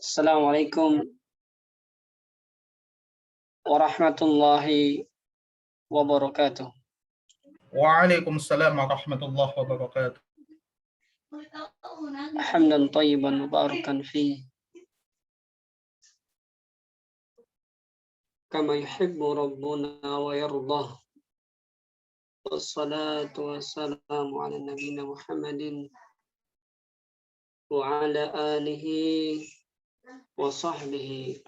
Assalamualaikum warahmatullahi wabarakatuh. Waalaikumsalam warahmatullahi wabarakatuh. Hamdan tayyiban mubarakan fi kama yuhibbu rabbuna wa yardah. Wassalatu wassalamu ala nabiyyina Muhammadin wa ala alihi wa sahbihi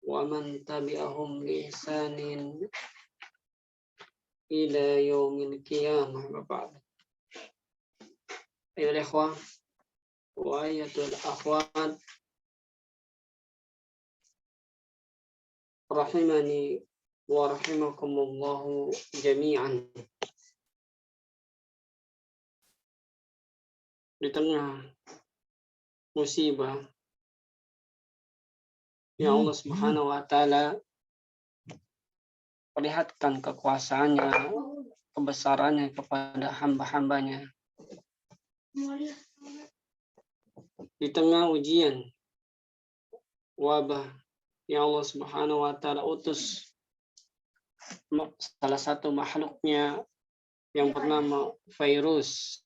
wa man tabi'ahum bi ihsanin ila yaumil qiyamah wa ba'd. Ayyuhal ikhwah wa ayyatul akhwat rahimani wa rahimakumullahu jami'an. Di tengah musibah yang Allah Subhanahu wa taala perlihatkan kekuasaannya, kebesarannya kepada hamba-hambanya. Di tengah ujian wabah yang Allah Subhanahu wa taala utus salah satu makhluknya yang bernama virus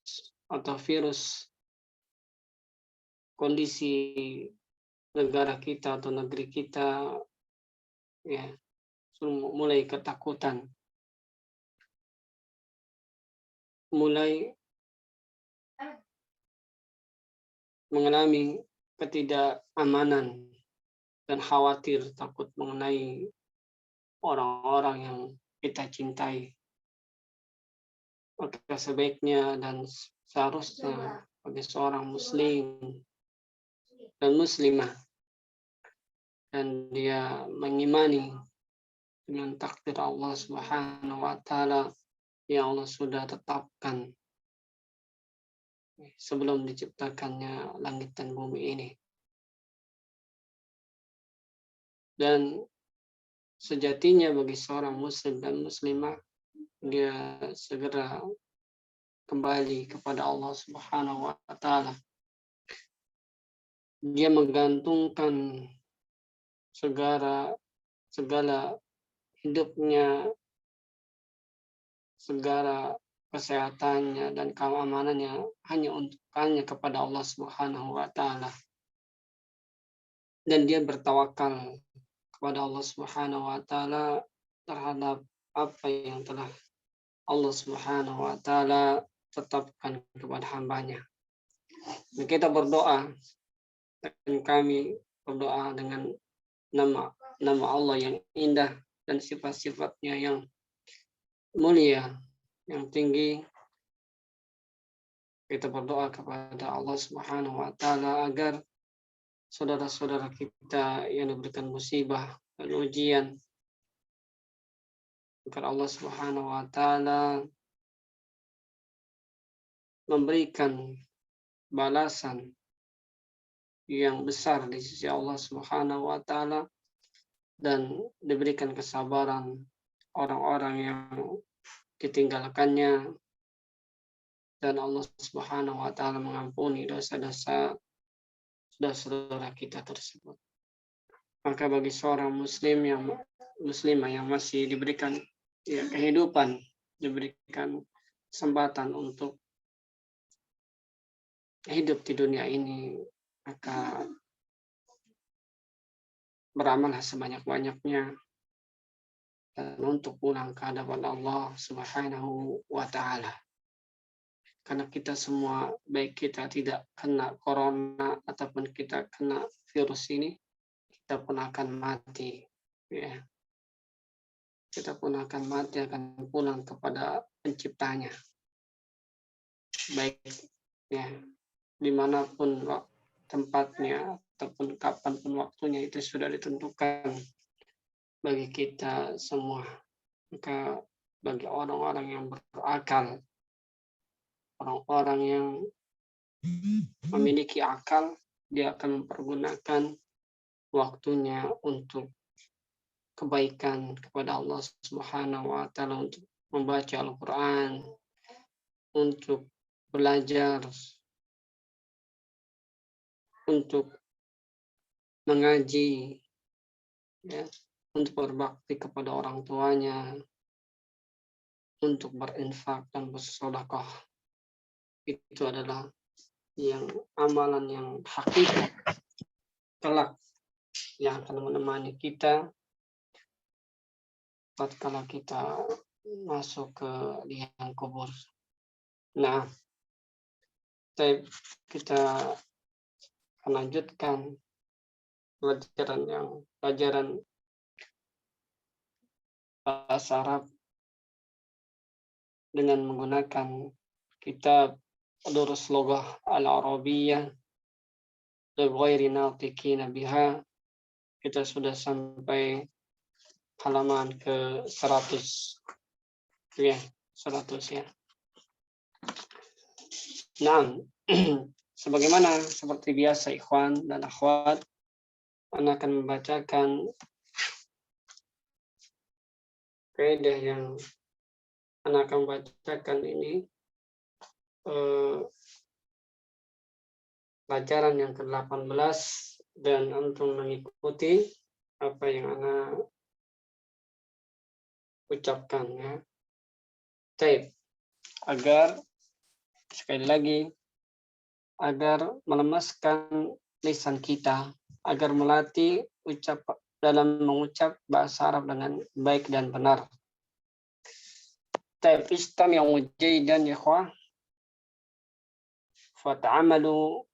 atau virus, kondisi negara kita atau negeri kita ya mulai ketakutan, mulai mengalami ketidakamanan dan khawatir takut mengenai orang-orang yang kita cintai. Maka sebaiknya dan seharusnya bagi seorang muslim dan muslimah dan dia mengimani dengan takdir Allah Subhanahu wa taala yang Allah sudah tetapkan sebelum diciptakannya langit dan bumi ini. Dan sejatinya bagi seorang muslim dan muslimah dia segera kembali kepada Allah Subhanahu wa taala. Dia menggantungkan segala hidupnya, segala kesehatannya dan keamanannya hanya kepada Allah Subhanahu wa taala. Dan dia bertawakal kepada Allah Subhanahu wa taala terhadap apa yang telah Allah Subhanahu wa taala tetapkan kepada hambanya. Dan kita berdoa, dan kami berdoa dengan nama Allah yang indah dan sifat-sifatnya yang mulia, yang tinggi. Kita berdoa kepada Allah Subhanahu wa taala agar saudara-saudara kita yang diberikan musibah dan ujian, agar Allah Subhanahu wa taala memberikan balasan yang besar di sisi Allah Subhanahu wa taala dan diberikan kesabaran orang-orang yang ditinggalkannya, dan Allah Subhanahu wa taala mengampuni dosa-dosa saudara kita tersebut. Maka bagi seorang muslimah yang masih diberikan kehidupan, diberikan kesempatan untuk hidup di dunia ini, maka beramallah sebanyak-banyaknya dan untuk pulang ke hadapan Allah Subhanahu wa taala. Karena kita semua, baik kita tidak kena corona ataupun kita kena virus ini, kita pun akan mati. Ya. Kita pun akan mati, akan pulang kepada penciptanya. Baik ya, dimanapun tempatnya ataupun kapanpun waktunya itu sudah ditentukan bagi kita semua. Maka bagi orang-orang yang berakal, orang-orang yang memiliki akal, dia akan mempergunakan waktunya untuk kebaikan kepada Allah Subhanahu wa taala, untuk membaca Al-Qur'an, untuk belajar, untuk mengaji, ya, untuk berbakti kepada orang tuanya, untuk berinfak dan bersedekah. Itu adalah yang amalan yang hakikat kelak yang akan menemani kita tatkala kita masuk ke liang kubur. Nah, kita akan lanjutkan pelajaran bahasa Arab dengan menggunakan kitab Durus Lughah Al-Arabiyyah li ghairi natiqina biha. Kita sudah sampai halaman ke 100 ya, 100 ya. Nah, sebagaimana seperti biasa ikhwan dan akhwat, Anda akan membacakan kaidah yang Anda akan membacakan ini pelajaran yang ke-18 dan antum mengikuti apa yang Anda ucapkan ya. Baik. Agar sekali lagi agar melemaskan lisan kita, agar melatih dalam mengucap bahasa Arab dengan baik dan benar. Taib istami'u jaydan ya ikhwah. Fata'amalu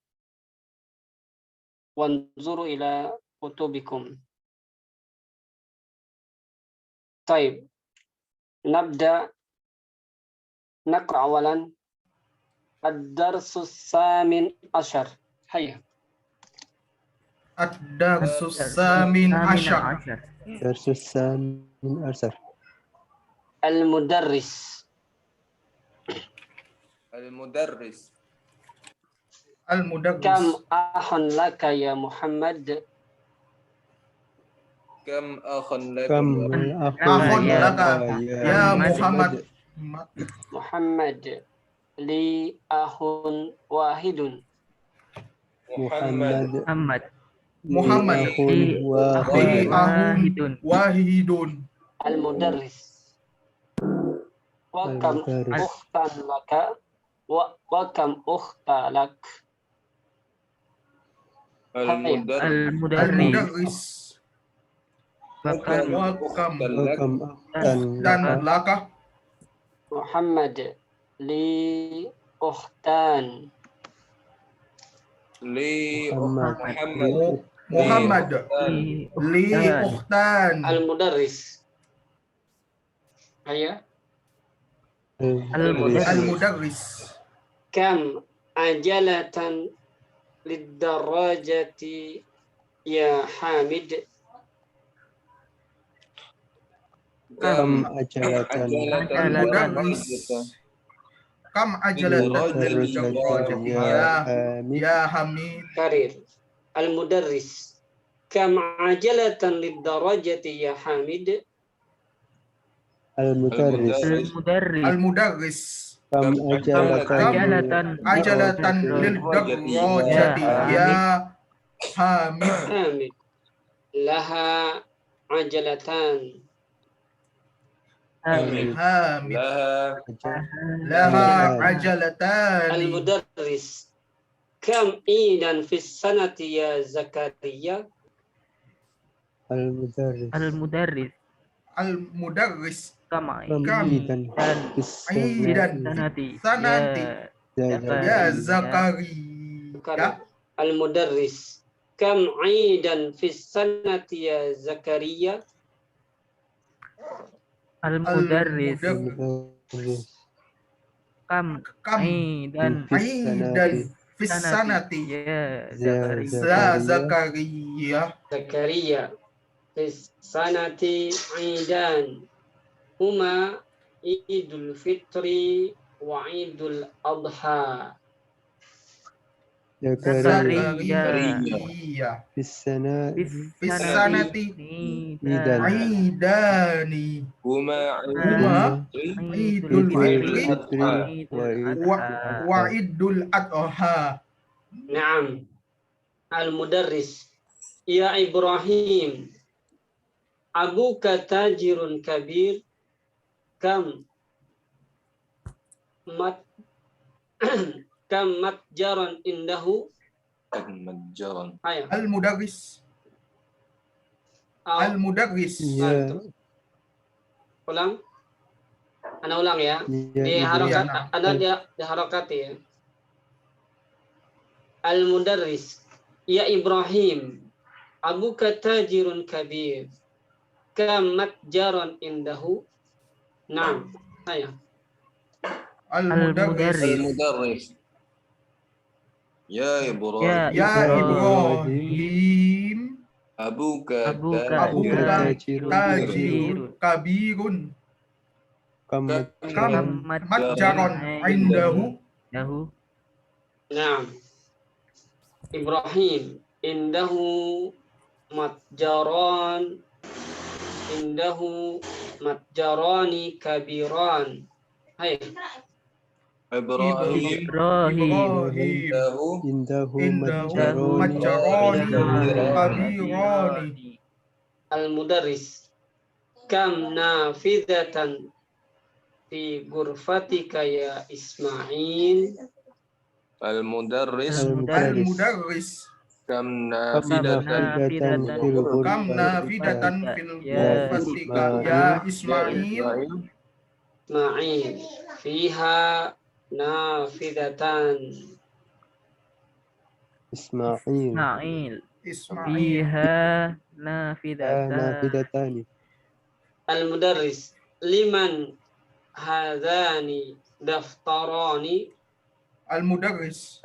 wanzuru ila kutubikum. Taib. Nabda نقرأ أولا الدرس الثامن عشر. هيا. الدرس الثامن عشر. الدرس الثامن عشر. المدرس. كم أخ لك يا محمد؟ كم أخ لك يا محمد؟ محمد لي أخ واحد. محمد لي أخ واحد. المدرس. وكم أختا لك؟ وكم أخت لك؟ المدرس. وكم أختا لك؟ محمد لي أختان. محمد لي أختان. المدرس. هيا. المدرس. كم عجلة للدراجة يا حامد؟ كم عجلة المدرس. كم عجلة للدراجة يا حميد؟ كرير. المدرس. كم عجلة للدراجة يا حامد؟ المدرس. كم عجلة للدراجة يا حامد؟ لها عجلتان. لها عجلتان. المدرس. كم عيدا في السنة يا زكريا؟ المدرس كم عيدا في السنة يا زكريا؟ المدرس. كم عيدا في السنة يا زكريا؟ المدرس. كم عيدا في السنة يا زكريا؟ زكريا. في السنة عيدان هما عيد الفطر وعيد الأضحى. زكريا في السنة عيدان هما عيد الفطر وعيد الأضحى. نعم. المدرس Ya Ibrahim, abuka tajirun kabir, kam mat kam matjaran indahu. Matjaran. Ayo. Al-mudarris. Al Al-mudarris. Ya. Ulang. Ana ulang ya. Ya Di harokat, Ibrahim. ana di harokat ya. Al-mudarris. Ya Ibrahim, abuka tajirun kabir, kam matjaran indahu. Naam. Ayo. Al-mudarris. Al-mudarris. Ya Ibrahim. Ya Ibrahim. Abuka tajirun kabirun. Kam matjaron indahu. Naam. Ibrahim indahu matjarani kabiran. Hai. Ibrahim. Indahu matjaroni kabirani. Al-mudarris. Kam nafidatan fi ghurfatika ya Ismail. Al-mudarris. Kam nafidatan fil ghurfatika ya Ismail. Ismail. Fiha nafidatan. Ismail. Fiha nafidatani. Al-mudarris. Liman hadani daftarani. Al-mudarris.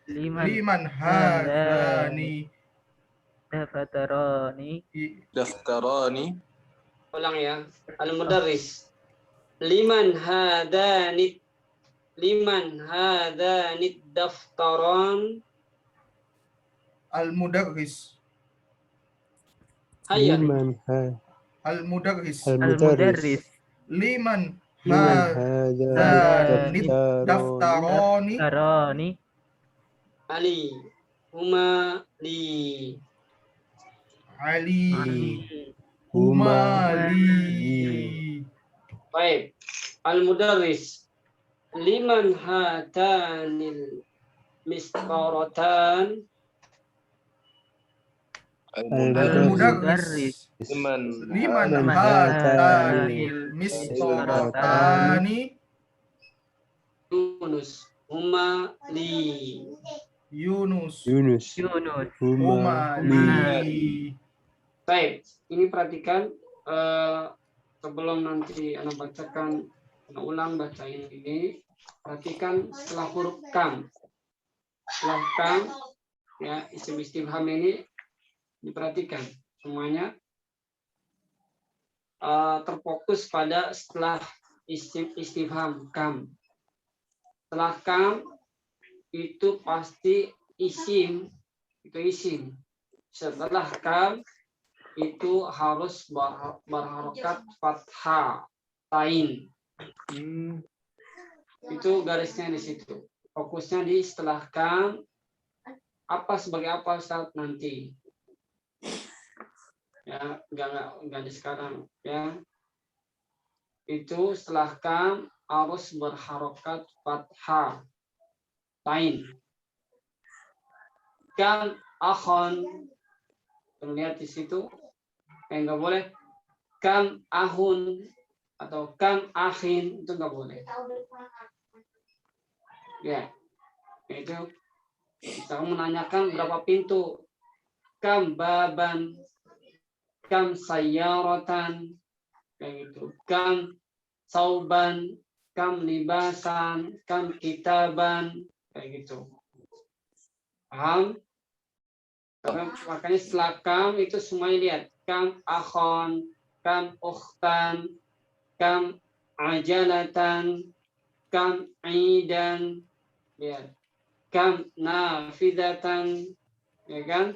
Liman hadani daftarani. Ulang ya. Al-mudarris. Liman hadani daftaran. Al-mudarris. Hayya. Al-mudarris. Liman hadani daftarani. Ali. Huma li. Baik. Al-mudarris. Liman hatanil misqaratan. Al-mudarris. Liman hatanil misqaratani. Yunus. Huma li. Yunus. Huma li. Baik, ini perhatikan sebelum nanti Anda bacakan, Anda ulang bacain ini. Perhatikan setelah huruf kam. Setelah kam, ya, isim istifham ini diperhatikan semuanya terfokus pada setelah isim istifham kam. Setelah kam itu pasti isim, itu isim. Setelah kam itu harus berharokat fathah tain. Itu garisnya di situ. Fokusnya di setelah kam. Apa sebagai apa saat nanti? Ya, enggak di sekarang. Ya, itu setelah kam harus berharokat fathah tain. Kam akhon, terlihat di situ. Enggak boleh kam ahun atau kam akhin, itu enggak boleh. Ya, itu kita menanyakan berapa pintu. Kam baban, kam sayyaratan, kayak gitu. Kam sauban, kam libasan, kam kitaban, kayak gitu. Paham? Makanya setelah kam itu semuanya lihat. Kam akhon, kam ukhtan, kam ajalatan, kam aidan, lihat. Kam nafidatan, ya kan?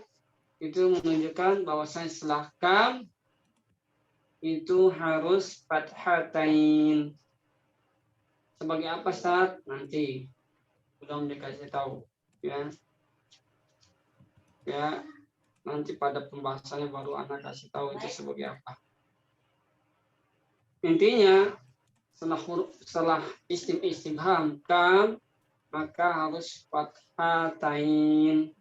Itu menunjukkan bahwasanya setelah kam itu harus fathatain. Sebagai apa saat nanti belum dikasih tahu, ya. Ya, Nanti pada pembahasannya baru anak kasih tahu itu sebagai apa. Intinya setelah istifham kam, maka harus fathatain.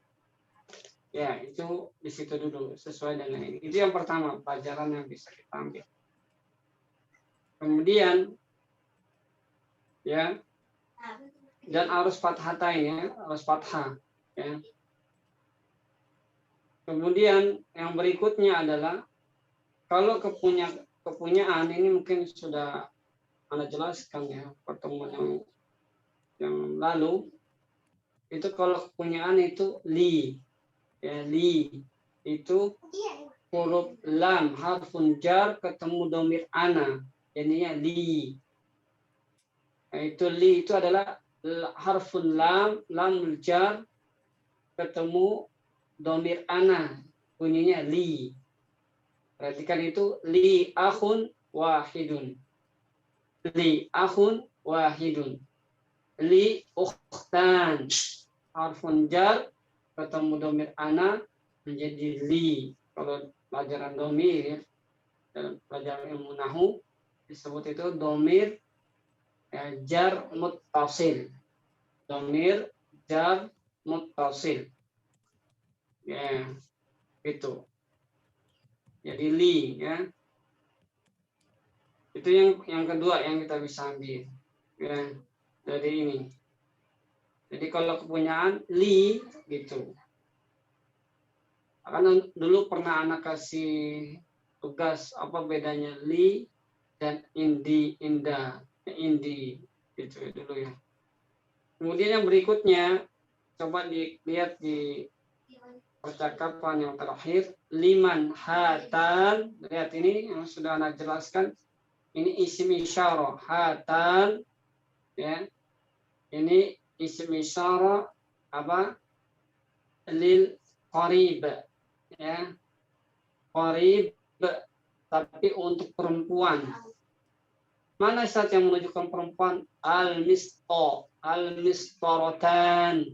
Ya, itu di situ dulu sesuai dengan ini. Itu yang pertama, pelajaran yang bisa kita ambil. Kemudian ya, dan harus fathatain ya, harus fathah ya. Kemudian yang berikutnya adalah kalau kepunyaan ini mungkin sudah Anda jelaskan ya pertemuan yang lalu. Itu kalau kepunyaan itu li. Ya, li itu huruf lam harfun jar ketemu domir ana. Jadinya li. Nah, itu li itu adalah harfun lam jar ketemu domir ana, bunyinya li. Perhatikan itu li akhun wahidun. Li akhun wahidun. Li ukhtan. Harfun jar ketemu domir ana menjadi li. Kalau pelajaran domir dalam pelajaran ilmu nahu disebut itu domir ya, jar muttasil. Domir jar muttasil. Ya, itu. Jadi li ya. Itu yang kedua yang kita bisa ambil ya dari ini. Jadi kalau kepunyaan li gitu. Karena dulu pernah anak kasih tugas apa bedanya li dan inda indi gitu dulu ya. Kemudian yang berikutnya coba dilihat di percakapan yang terakhir, liman hatan. Lihat ini yang sudah Anda jelaskan. Ini isim isyarah hatan ya. Ini isim isyarah apa? Lil qarib ya. Qarib tapi untuk perempuan. Mana saat yang menunjukkan perempuan? Al-mistaratan.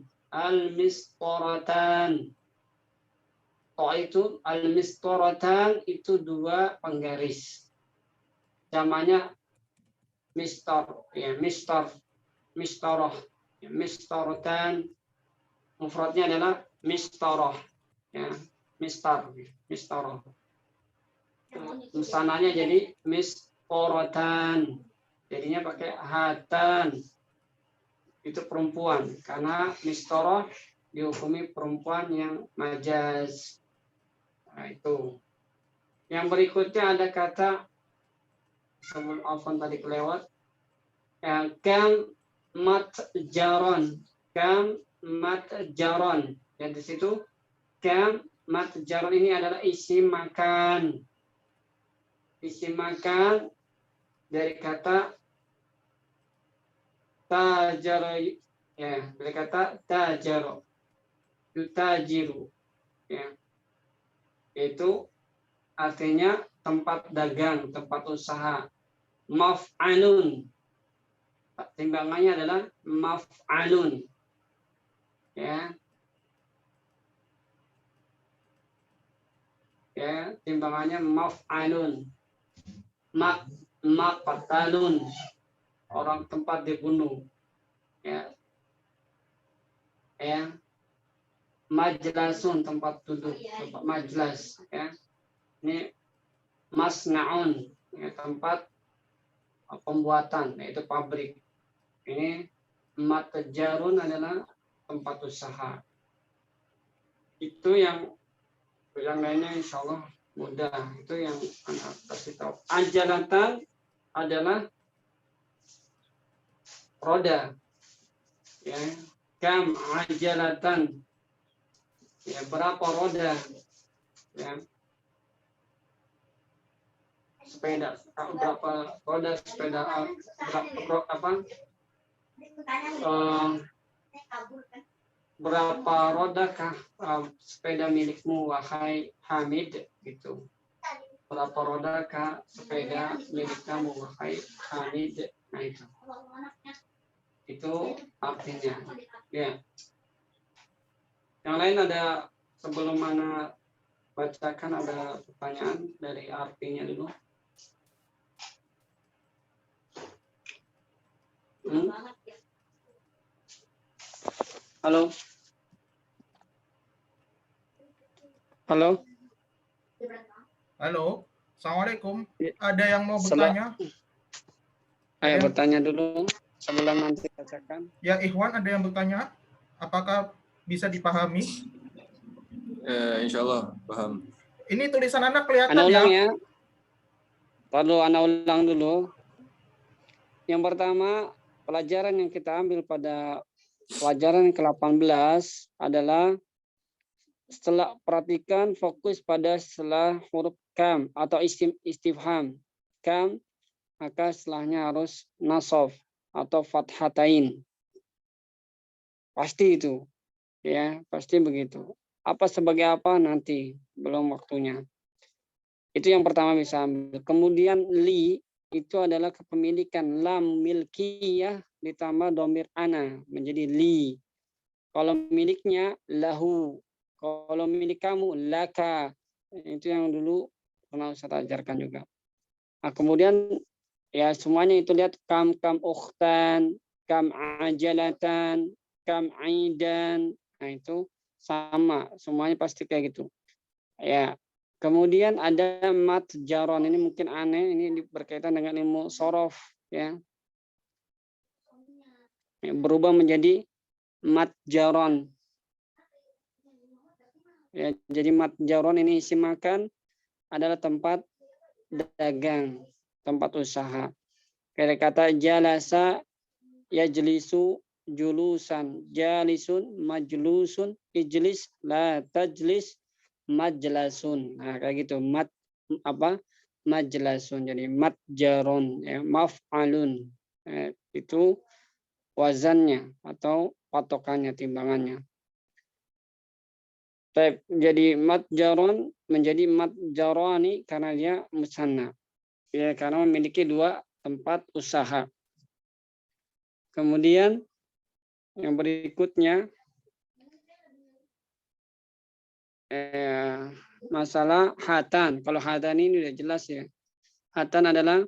Itu al-mistaratan itu dua penggaris. Namanya mistar ya, mistarah ya, mistaratan. Mufradnya adalah mistarah ya, mistarah. Musananya jadi mistaratan. Jadinya pakai hatan. Itu perempuan karena mistarah dihukumi perempuan yang majaz. Nah, itu. Yang berikutnya ada kata sebelum Alfon tadi kelewat. Kam matjaron. Kam matjaron. Dan di situ kam matjaron ini adalah isim makan. Isim makan dari kata tajaro ya, dari kata tajaro. Yutajiru ya. Itu artinya tempat dagang, tempat usaha. Maf'alun. Timbangannya adalah maf'alun. Ya. Ya, timbangannya maf'alun. Maqtalun. Orang tempat dibunuh. Ya. Ya. Majlasun tempat duduk, tempat majlas ya. Ini masnaun ya, tempat pembuatan yaitu pabrik. Ini matjarun adalah tempat usaha. Itu yang lainnya insya Allah mudah. Itu yang anak kasih tahu. Ajalatan adalah roda ya. Kam ajalatan ya, berapa roda ya, sepeda berapa roda sepeda berapa rodakah sepeda milikmu wahai Hamid gitu. Berapa rodakah sepeda milik kamu wahai Hamid. Nah itu artinya ya. Yang lain ada sebelum mana bacakan ada pertanyaan dari artinya dulu. Halo. Halo. Halo, Assalamualaikum. Ya. Ada yang mau bertanya? Ayo bertanya dulu sebelum nanti bacakan. Ya, Ikhwan, ada yang bertanya? Apakah bisa dipahami? Insya Allah paham. Ini tulisan anak kelihatan Ana ulang ya? ya. Lalu ana ulang dulu. Yang pertama, pelajaran yang kita ambil pada pelajaran ke-18 adalah setelah perhatikan fokus pada setelah huruf kam atau istifham. Kam, maka setelahnya harus nasab atau fathatain. Pasti itu. Ya, pasti begitu. Apa sebagai apa nanti, belum waktunya. Itu yang pertama bisa ambil. Kemudian li itu adalah kepemilikan, lam milkiyah ditambah domir ana menjadi li. Kalau miliknya lahu, kalau milik kamu laka. Itu yang dulu pernah Ustaz ajarkan juga. Nah, kemudian ya semuanya itu lihat kam ukhtan, kam ajalatan, kam aidan. Nah itu sama, semuanya pasti kayak gitu. Ya. Kemudian ada mat jaron, ini mungkin aneh, ini berkaitan dengan ilmu sorof, ya. Berubah menjadi mat jaron. Ya, jadi mat jaron ini isi makan adalah tempat dagang, tempat usaha. Kayak kata jalasa, yajlisu, julusan, jalisun, majlusun, ijlis, la tajlis, majlasun. Nah, kayak gitu. Majlasun. Jadi matjaron, ya, maf'alun. Itu wazannya atau patokannya, timbangannya. Jadi matjaron menjadi matjarani karena dia musanna. Ya, karena memiliki dua tempat usaha. Kemudian yang berikutnya masalah hatan. Kalau hatan ini sudah jelas ya. Hatan adalah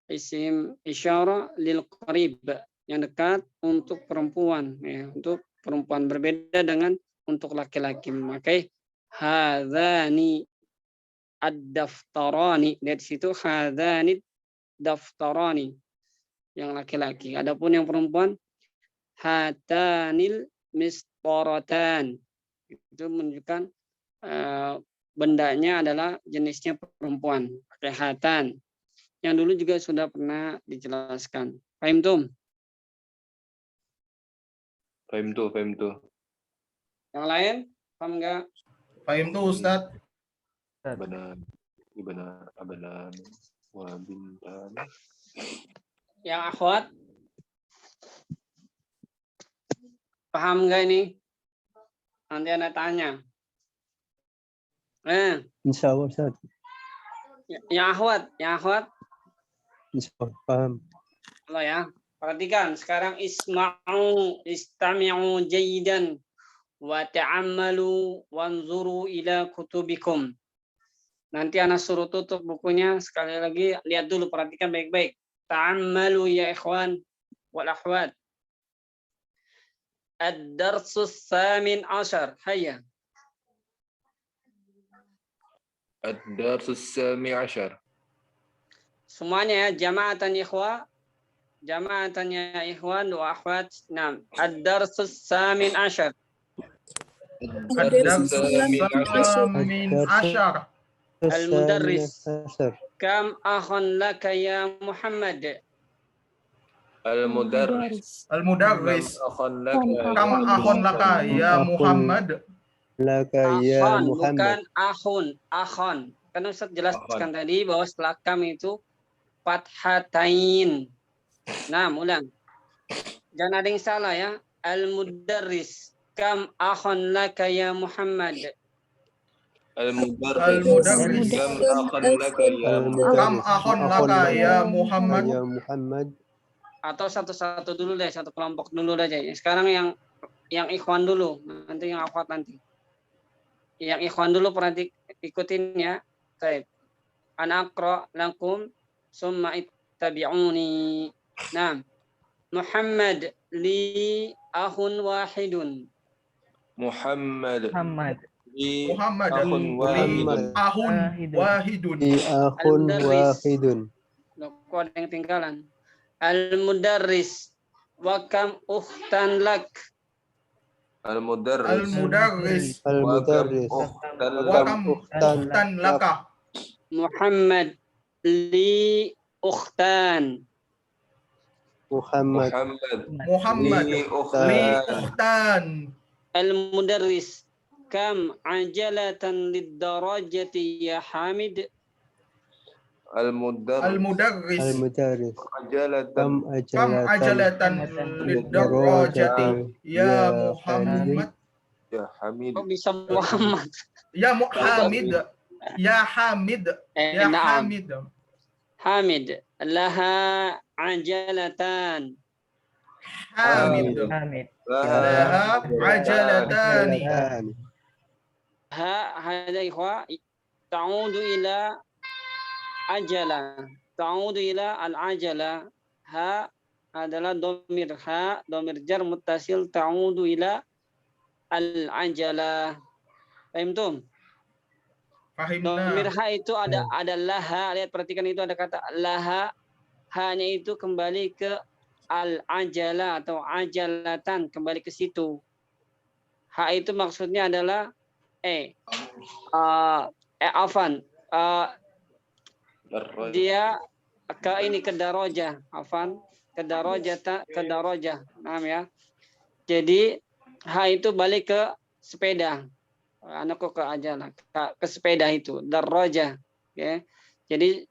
isim isyara lil qarib, yang dekat untuk perempuan, ya, untuk perempuan, berbeda dengan untuk laki-laki. Memakai hadzani ad-daftarani, dari situ hadzani daftarani yang laki-laki. Adapun yang perempuan hatanil mistoratan, itu menunjukkan bendanya adalah jenisnya perempuan, pakai hatan. Yang dulu juga sudah pernah dijelaskan. Paham tuh? Fahim tuh. Yang lain? Paham enggak? Paham tuh, Ustaz. Benar. Abalan. Wabintan. Yang akhwat? Paham enggak ini? Nanti Anda tanya. Insya Allah, Ustaz. Yang akhwat? Insya Allah, paham. Halo ya. Perhatikan sekarang istami'u jayidan wa ta'ammalu wanzuru ila kutubikum. Nanti anak suruh tutup bukunya, sekali lagi lihat dulu, perhatikan baik-baik. Ta'ammalu ya ikhwan wal akhwat. Ad-darsus samin ashar. Hayya. Ad-darsus sami ashar. Semuanya ya, jama'atan ikhwa. Jama'atan ya ikhwan wa akhwat. Nah, ad-darsus samin ashar. Ad-darsus samin ashar. Al-mudarris. Kam akhun laka ya Muhammad. Al-mudarris. Kam akhun laka ya Muhammad. Akhon, bukan akhon. Kan Ustaz jelaskan tadi bahwa setelah kam itu fathatain. Nah, ulang. Jangan ada yang salah ya. Al-mudarris. Kam akhun laka ya Muhammad. Al-mudarris. Kam akhun laka ya Muhammad. Atau satu-satu dulu deh, satu kelompok dulu aja. Sekarang yang ikhwan dulu, nanti yang akhwat nanti. Yang ikhwan dulu ikutin ya. Baik. Ana aqra lakum summa ittabi'uni. Nah, Muhammad li akhun wahidun. Muhammad li Muhammad akhun li wahidun. ahun wahidun. Li akhun wahidun. Loh, kok ada yang tinggalan? Al-mudarris wa kam ukhtan lak. Al-mudarris Al-mudarris wa kam Al-mudarris. ukhtan wa lak. kam ukhtan laka. Muhammad li ukhtan. Muhammad. Muhammad li li ukhtan. ukhtan. Al-mudarris kam ajalatan lid-darajati ya Hamid. Al-mudarris Al-mudarris Al-mudarris. ajalatan. kam ajalatan lidarajati ya Muhammad. Ya Hamid. Kok bisa Muhammad? Ya Muhammad. Ya Hamid. Ya Naam. Hamid. Hamid laha ajalatan. Hamid. Laha ajalatani. هذا إخوة تعود إلى عجلة تعود إلى العجلة ها adalah domir ha domir jar muttasil ta'udu ila al-ajalah. Paham tuh? Domir Fahimna. ha itu ada laha, lihat perhatikan itu ada kata laha, hanya itu kembali ke al-ajalah atau ajalatan, kembali ke situ. Ha itu maksudnya adalah afan dia ke darajah, afan ke darajah. Paham ya? Jadi ha itu balik ke sepeda. Anakku ke ajalah ke sepeda itu darajah, ya. Jadi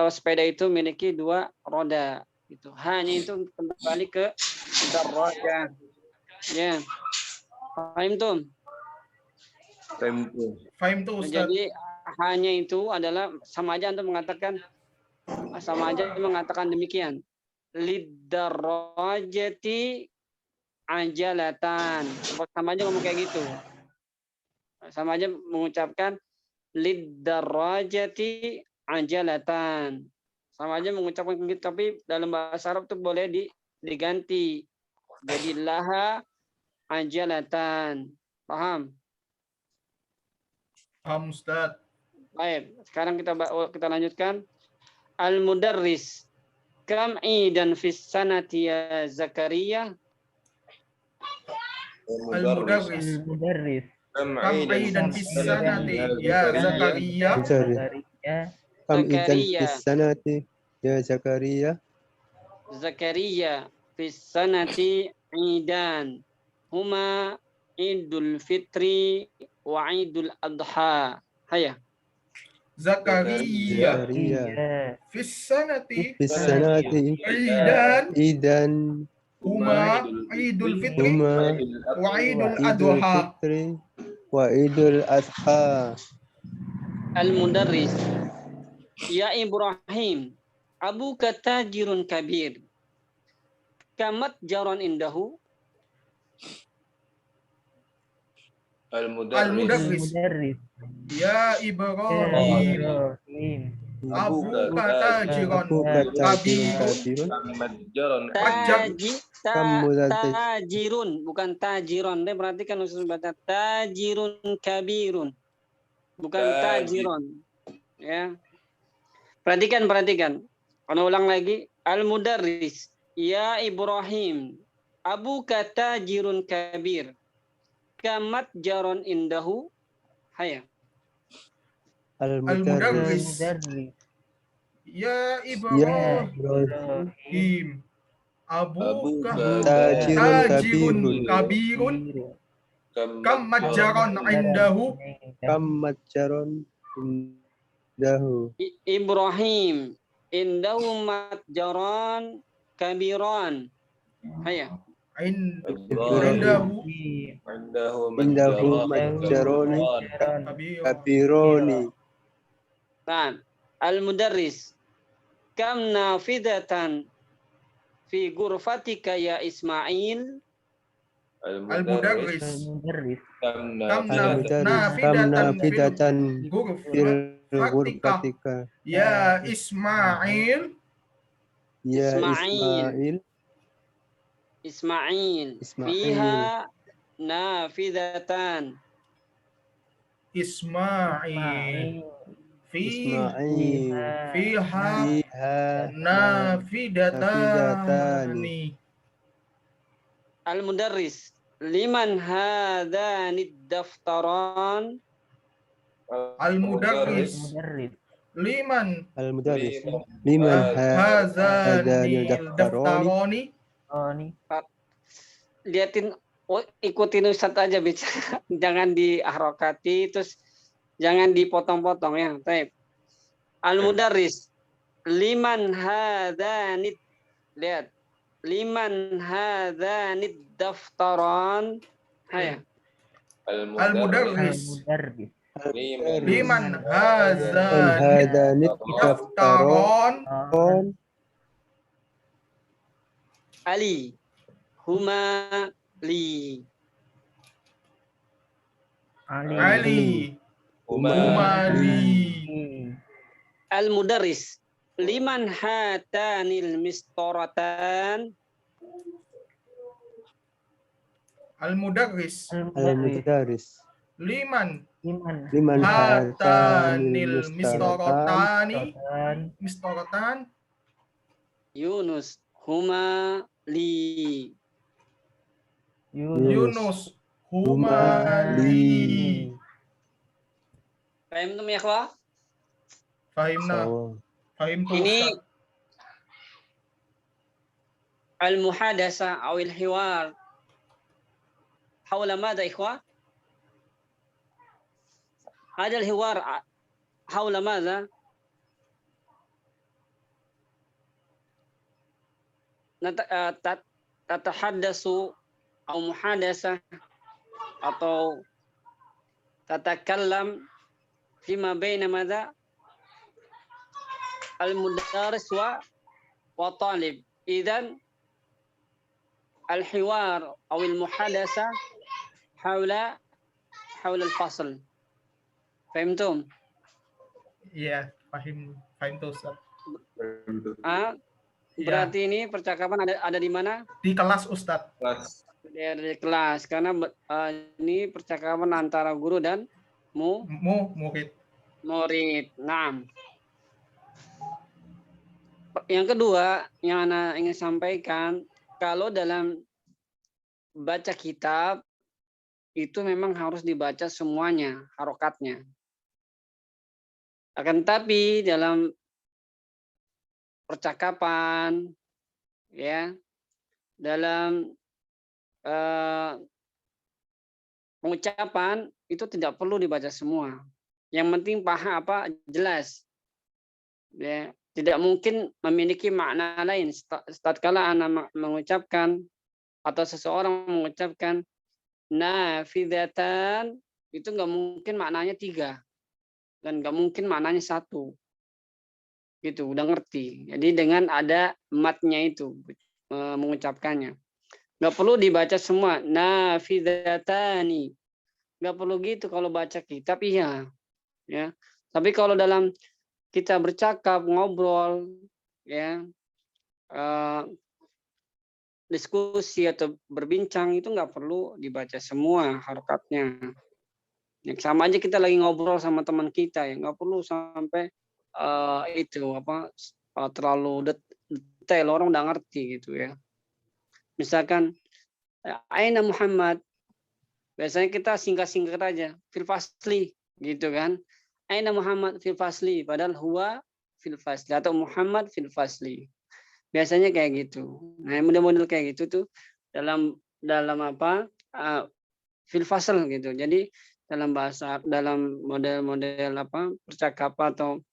sepeda itu memiliki 2 roda gitu. Hanya itu kembali ke darajah. Ya. Paham tuh? Fahim tuh Ustaz. Jadi hanya itu adalah sama aja mengatakan demikian. Lidarajati ajalatan. Sama aja ngomong kayak gitu. Sama aja mengucapkan lidarajati ajalatan. Sama aja mengucapkan gitu, tapi dalam bahasa Arab tuh boleh diganti. Jadi laha ajalatan. Paham? Paham Ustaz. Baik, sekarang kita lanjutkan. Al-mudarris kam idan fis sanati ya Zakaria. Al-mudarris Kam aidan fis sanati ya Zakaria. Kam idan fis sanati ya Zakaria. Zakaria fis sanati idan huma Idul Fitri wa Idul Adha. Haya. Zakaria fis sanati idan huma Idul Fitri wa Idul Adha. wa Idul Adha. Al-mudarris ya Ibrahim abuka tajirun kabir kamat jaron indahu. Al-mudarris ya Ibrahim abuka tajirun kabirun. Tajirun bukan tajiron. Perhatikan usul baca tajirun kabirun. Bukan tajiron. Ya. Perhatikan. Ana ulang lagi. Al-mudarris ya Ibrahim abuka tajirun kabir. Kamat jaron indahu. Haya. Al-mudarris ya Ibrahim abuka tajirun kabirun kam matjaron indahu. Ibrahim indahu matjaron kabiron. Haya. Indahu matjaroni kabironi. Nah, al-mudarris kam nafidatan fi ghurfatika ya Ismail. Al-mudarris. Al-mudarris. Kam Kam nafidatan. Kam nafidatan nafidatan fil fil ghurfatika. ghurfatika. Ya Ismail. Ya Ismail. Ismail. Fiha nafidatan. Ismail. Ismail. Fiha Fiha nafidatani. Al-mudarris. Liman hadanid daftaran. Al-mudarris. Liman Al-mudarris. Liman hazanil daftaroni. daftaroni. Liatin, ikutin Ustadz aja bicara. Jangan diharokati, terus jangan dipotong-potong ya. Taib. Al-mudarris. Liman hadanid. Lihat. Liman hadanid daftaran. Haya. Al-mudarris. Liman Hadanid daftaron. daftaron. Ali. Huma li. Ali. Umali. Al-mudarris. Liman hatanil mistoratan. Al-mudarris. Al-mudarris. Liman Liman hatanil mistoratan. mistoratan. Yunus. Huma li. Yunus Humali. humali. Paham tuh ya, Kwa? Fahimna. Fahim tuh Ini Ustaz. al-muhadasa awil hiwar. Hawla mada ikhwa? Ada al-hiwar hawla mada? Tatahaddasu atau muhadasa atau tatakallam fima baina mada? Al-mudaris wa talib. Idzan al-hiwar atau al-muhadasa hawla al-fasl. Fahimtum? Iya, fahim tuh Ustaz. Berarti ini percakapan ada di mana? Di kelas Ustaz. Di kelas, karena ini percakapan antara guru dan Murid. murid. Nah, yang kedua yang Ana ingin sampaikan, kalau dalam baca kitab itu memang harus dibaca semuanya, harokatnya. Akan tapi dalam percakapan, ya, dalam pengucapan itu tidak perlu dibaca semua. Yang penting paham apa jelas. Ya, tidak mungkin memiliki makna lain. Tatkala anak mengucapkan atau seseorang mengucapkan nafidatan, itu nggak mungkin maknanya 3 dan nggak mungkin maknanya 1. Gitu, udah ngerti. Jadi dengan ada matnya itu mengucapkannya. Nggak perlu dibaca semua nafidatani. Nggak perlu gitu kalau baca kitab, iya. Ya. Tapi kalau dalam kita bercakap, ngobrol, ya, diskusi atau berbincang itu nggak perlu dibaca semua harokatnya. Ya, sama aja kita lagi ngobrol sama teman kita, ya nggak perlu sampai terlalu detail, orang udah ngerti gitu ya. Misalkan Aina Muhammad, biasanya kita singkat-singkat aja, fil fasli gitu kan. Aina Muhammad fil fasli, padahal huwa fil fasli atau Muhammad fil fasli. Biasanya kayak gitu. Nah, model-model kayak gitu tuh dalam fil fasl gitu. Jadi dalam model-model percakapan atau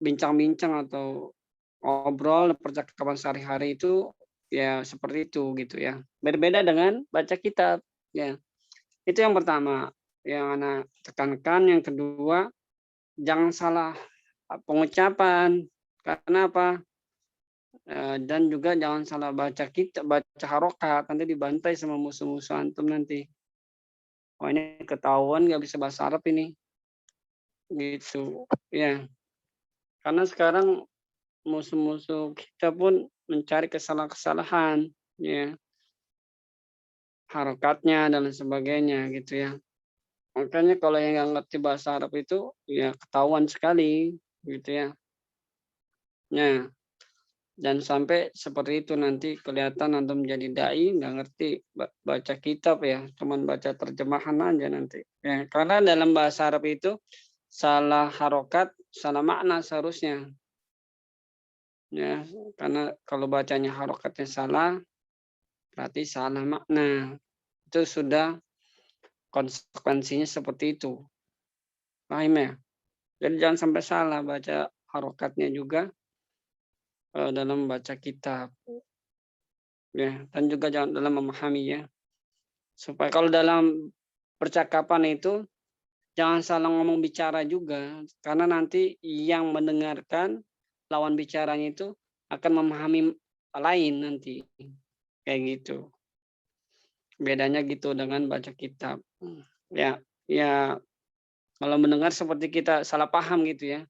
bincang-bincang atau ngobrol percakapan sehari-hari itu ya seperti itu gitu ya. Berbeda dengan baca kitab ya. Itu yang pertama yang Ana tekankan. Yang kedua, jangan salah pengucapan. Karena apa? Dan juga jangan salah baca harokat, nanti dibantai sama musuh-musuh antum nanti. Oh ini ketahuan nggak bisa bahasa Arab ini, gitu ya. Karena sekarang musuh-musuh kita pun mencari kesalahan-kesalahan, ya, harokatnya dan sebagainya, gitu ya. Makanya kalau yang nggak ngerti bahasa Arab itu, ya ketahuan sekali, gitu ya. Nah, dan sampai seperti itu nanti kelihatan antum menjadi dai nggak ngerti baca kitab ya, cuman baca terjemahan aja nanti. Ya, karena dalam bahasa Arab itu salah harokat, salah makna seharusnya. Ya, karena kalau bacanya harokatnya salah, berarti salah makna. Itu sudah konsekuensinya seperti itu. Paham ya? Jadi jangan sampai salah baca harokatnya juga dalam membaca kitab. Ya, dan juga jangan dalam memahami ya. Supaya kalau dalam percakapan itu jangan salah ngomong bicara juga, karena nanti yang mendengarkan lawan bicaranya itu akan memahami lain nanti. Kayak gitu. Bedanya gitu dengan baca kitab. Ya, kalau mendengar seperti kita salah paham gitu ya.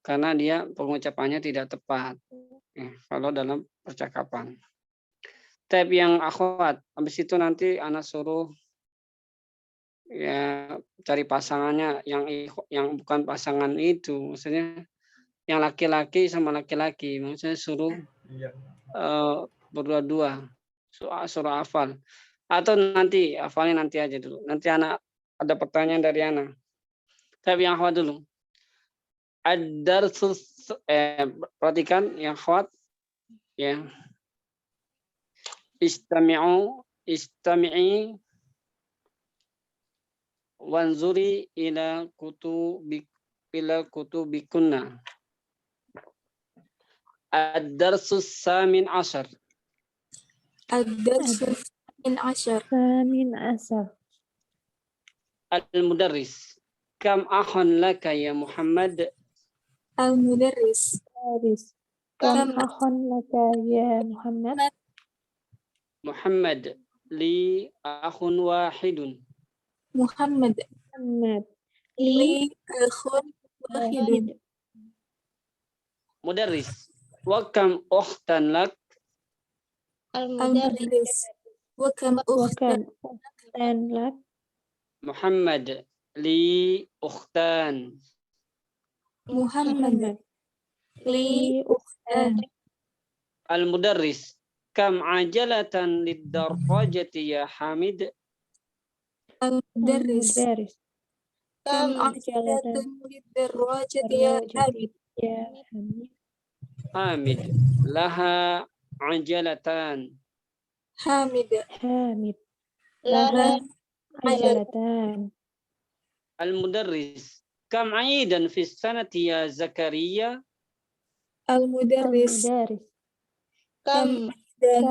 Karena dia pengucapannya tidak tepat. Kalau dalam percakapan. Tab yang akhwat, habis itu nanti anak suruh ya cari pasangannya yang bukan pasangan itu, maksudnya yang laki-laki sama laki-laki, maksudnya suruh berdua-dua suruh hafal, atau nanti hafalnya nanti aja dulu, nanti anak ada pertanyaan dari anak. Tapi yang akhwat dulu, ad-darsus perhatikan yang akhwat ya, istami'i wanzuri ila kutubikunna. Ad-darsus samin ashar. Ad-darsus samin ashar. Al-mudarris. Kam ahon laka ya Muhammad? Al-mudarris. Kam ahon laka ya Muhammad? Muhammad li akhun wahidun. Muhammad li akhun wahidun. Mudarris. Wa kam ukhtan lak? Al-mudarris. Wa kam ukhtan lak? Muhammad li ukhtan. Muhammad li ukhtan. Al-mudarris. Kam ajalatan lid-darajati ya Hamid? Al-mudarris. Kam ajalatan lid-darajati ya Hamid? Hamid. Laha ajalatan. Hamid. Laha ajalatan. Al-mudarris. Kam aidan fi sanati ya Zakaria? Al-mudarris. Kam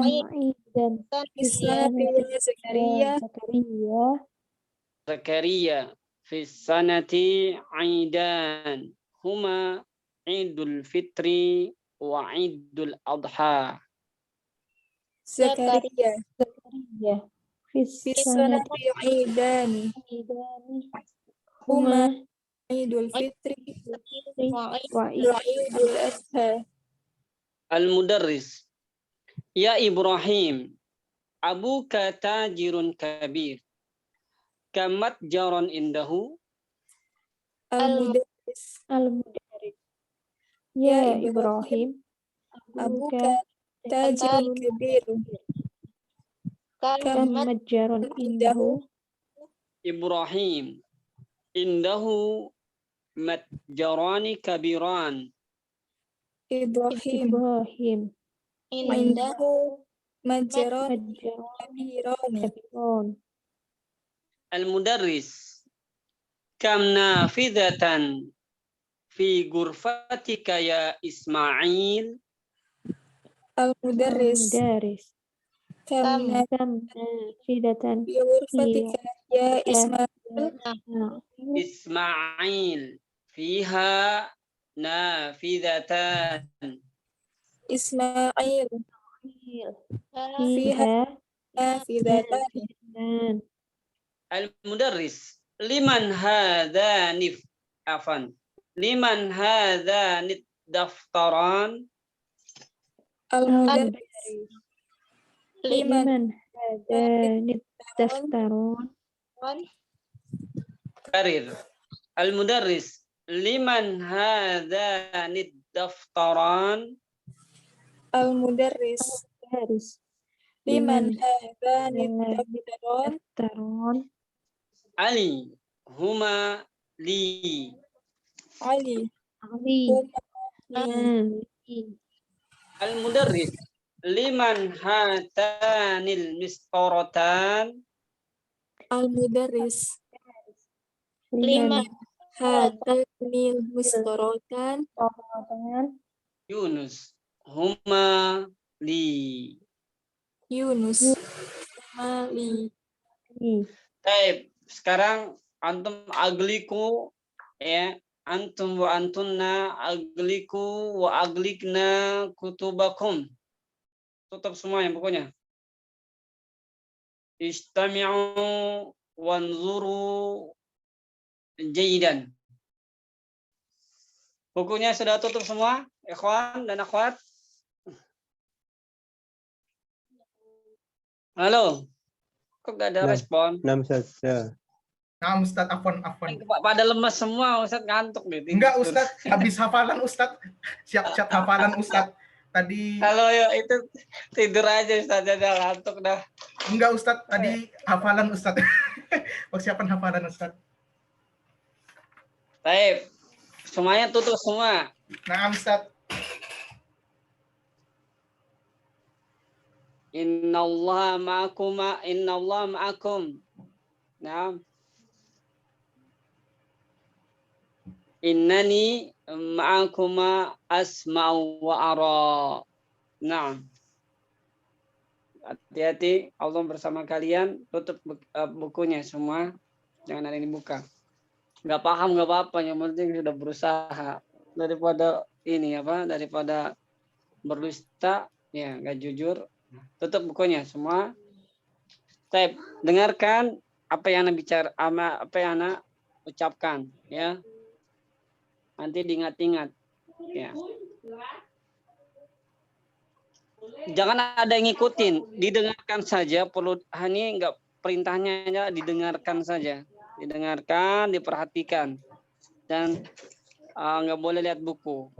aidan fi sanati ya Zakaria? Zakaria fi sanati aidan. Huma Idul Fitri wa Idul Adha. Zakaria fi sanati aidan. Huma Idul Fitri wa Idul Adha. Al-mudarris. Ya Ibrahim, abuka tajirun kabir. Kamat jaron indahu? Al-mudarris. Ya Ibrahim, abuka tajirun kabir. Kamat jaron indahu? Ibrahim, indahu matjarani kabiran. Ibrahim indahu matjarani kabiran. Al-mudarris. Kam nafidatan fi ghurfatika ya Ismail? Al-mudarris. Kam nafidatan fi ghurfatika ya Ismail? Ismail. Fiha nafidatan. إسماعيل فيها نافذتان نافذتان Al-mudarris. Liman hadhanif afan. Liman hadhanid daftaran. المدرس لمن لمن هذان الدفتران Karir. Al-mudarris. Liman hadhanid daftaran. المدرس فارس لمن لمن هذان هذان الدفتران الدفتران Ali. Huma li. علي علي هما لي Al-mudarris. Liman hatanil mistoratan. المدرس لمن هاتان المسطرتان هذان Yunus. Huma li. يونس هما لي Baik, sekarang antum agliku ya, antum wa antunna agliku wa aglikna kutubakum. Tutup semuanya pokoknya. Istami'u wanzuru jayidan. Bukunya sudah tutup semua, ikhwan dan akhwat? Halo. Kok gak ada Nah. respon? 6 saja. Nah, Ustadz, afwan. Pada lemas semua, Ustadz ngantuk nih. Enggak, Ustadz, habis hafalan Ustadz. Siap-siap hafalan Ustadz. Tadi Kalau ya itu tidur aja Ustadz, udah ngantuk dah. enggak Ustadz, tadi hafalan Ustadz. Persiapan hafalan Ustadz. Baik, semuanya tutup semua. Nah, Ustadz. Innallaha ma'akum. Nah. Innani ma'akuma asma'u wa ara. Nah. Hati-hati, Allah bersama kalian. Tutup bukunya semua. Jangan ada yang dibuka. Nggak paham nggak apa-apa, yang penting sudah berusaha. Daripada daripada berdusta, ya nggak jujur. Tutup bukunya semua. Baik, dengarkan apa yang Ana ucapkan, ya. Nanti diingat-ingat, ya. Jangan ada yang ngikutin, didengarkan saja. Perlu hanya nggak perintahnya aja, didengarkan saja, didengarkan, diperhatikan, dan nggak boleh lihat buku.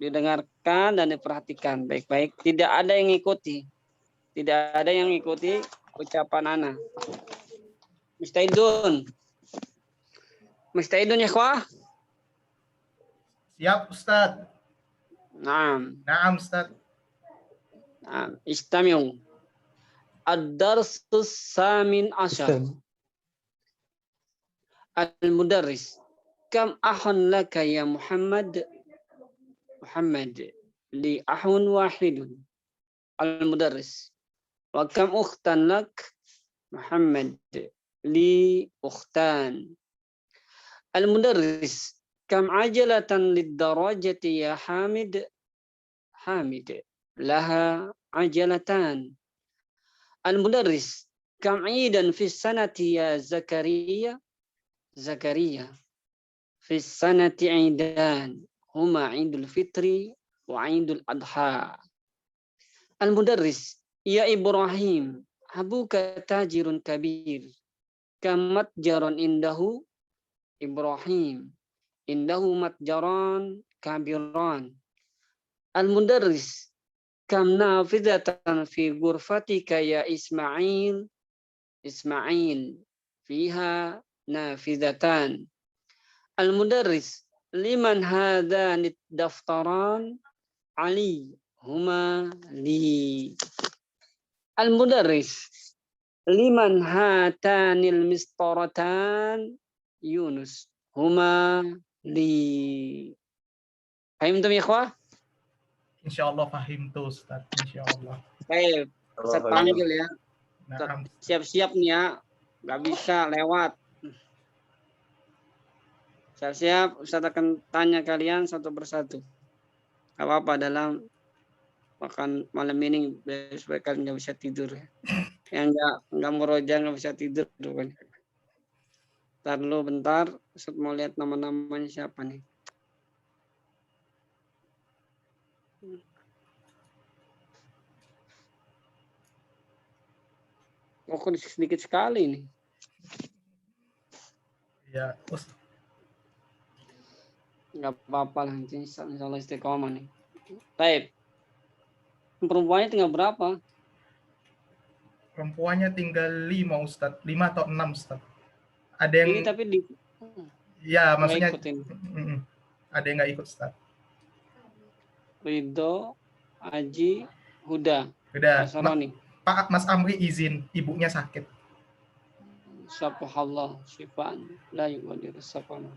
Didengarkan dan diperhatikan baik-baik. Tidak ada yang ngikuti. Tidak ada yang ngikuti ucapan Ana. Mustaidun ya, ikhwah? Siap, Ustadz. Naam. Naam, Ustadz. Naam. Istami'u. Ad-darsus samin asyar. Al-mudarris. Kam ahun laka ya Muhammad li ahun wahidun. Al-mudarris. Wa kam ukhtan lak Muhammad li ukhtan. Al-mudarris. Kam ajalatan lid-darajati ya Hamid laha ajalatan. Al-mudarris. Kam idan fi sanati ya Zakaria fi sanati idan huma idul fitri wa idul adha. Al-mudarris. Ya Ibrahim, abuka tajirun kabir. Kamat jaron indahu Ibrahim. Indahu matjaran kabiran. Al-mudarris. Kam nafidatan fi ghurfatika ya Ismail. Fiha nafidatan. Al-mudarris. Liman hadanit daftaran. Ali. Huma li. Al-mudarris. Liman hatanil mistaratan. Yunus. Huma li. Paham tuh ya, ikhwah? Insyaallah fahim tuh, Ustadz. Insyaallah. Baik, Ustaz panggil ya. Naam. Siap-siap nih ya. Nggak bisa lewat. Siap-siap, Ustaz akan tanya kalian satu persatu. Gak apa-apa dalam Bahkan malam ini besok kali nggak bisa tidur. Yang nggak meroja nggak bisa tidur. Ntar dulu bentar, Ustaz mau lihat nama-namanya siapa nih. Oh, kok sedikit sekali nih. Ya, Nggak apa-apa lah, insya Allah istiqomah nih. Baik. Perempuannya tinggal berapa? perempuannya tinggal 5 Ustaz, 5 atau 6 Ustaz. Ada yang Ini tapi di ya nggak maksudnya ikutin. ada yang nggak ikut Ustaz. Ridho, Aji, Huda, Udah, Basaroni. Pak Mas Amri izin, ibunya sakit. Syafahullah, syifaan, la yughadiru saqama.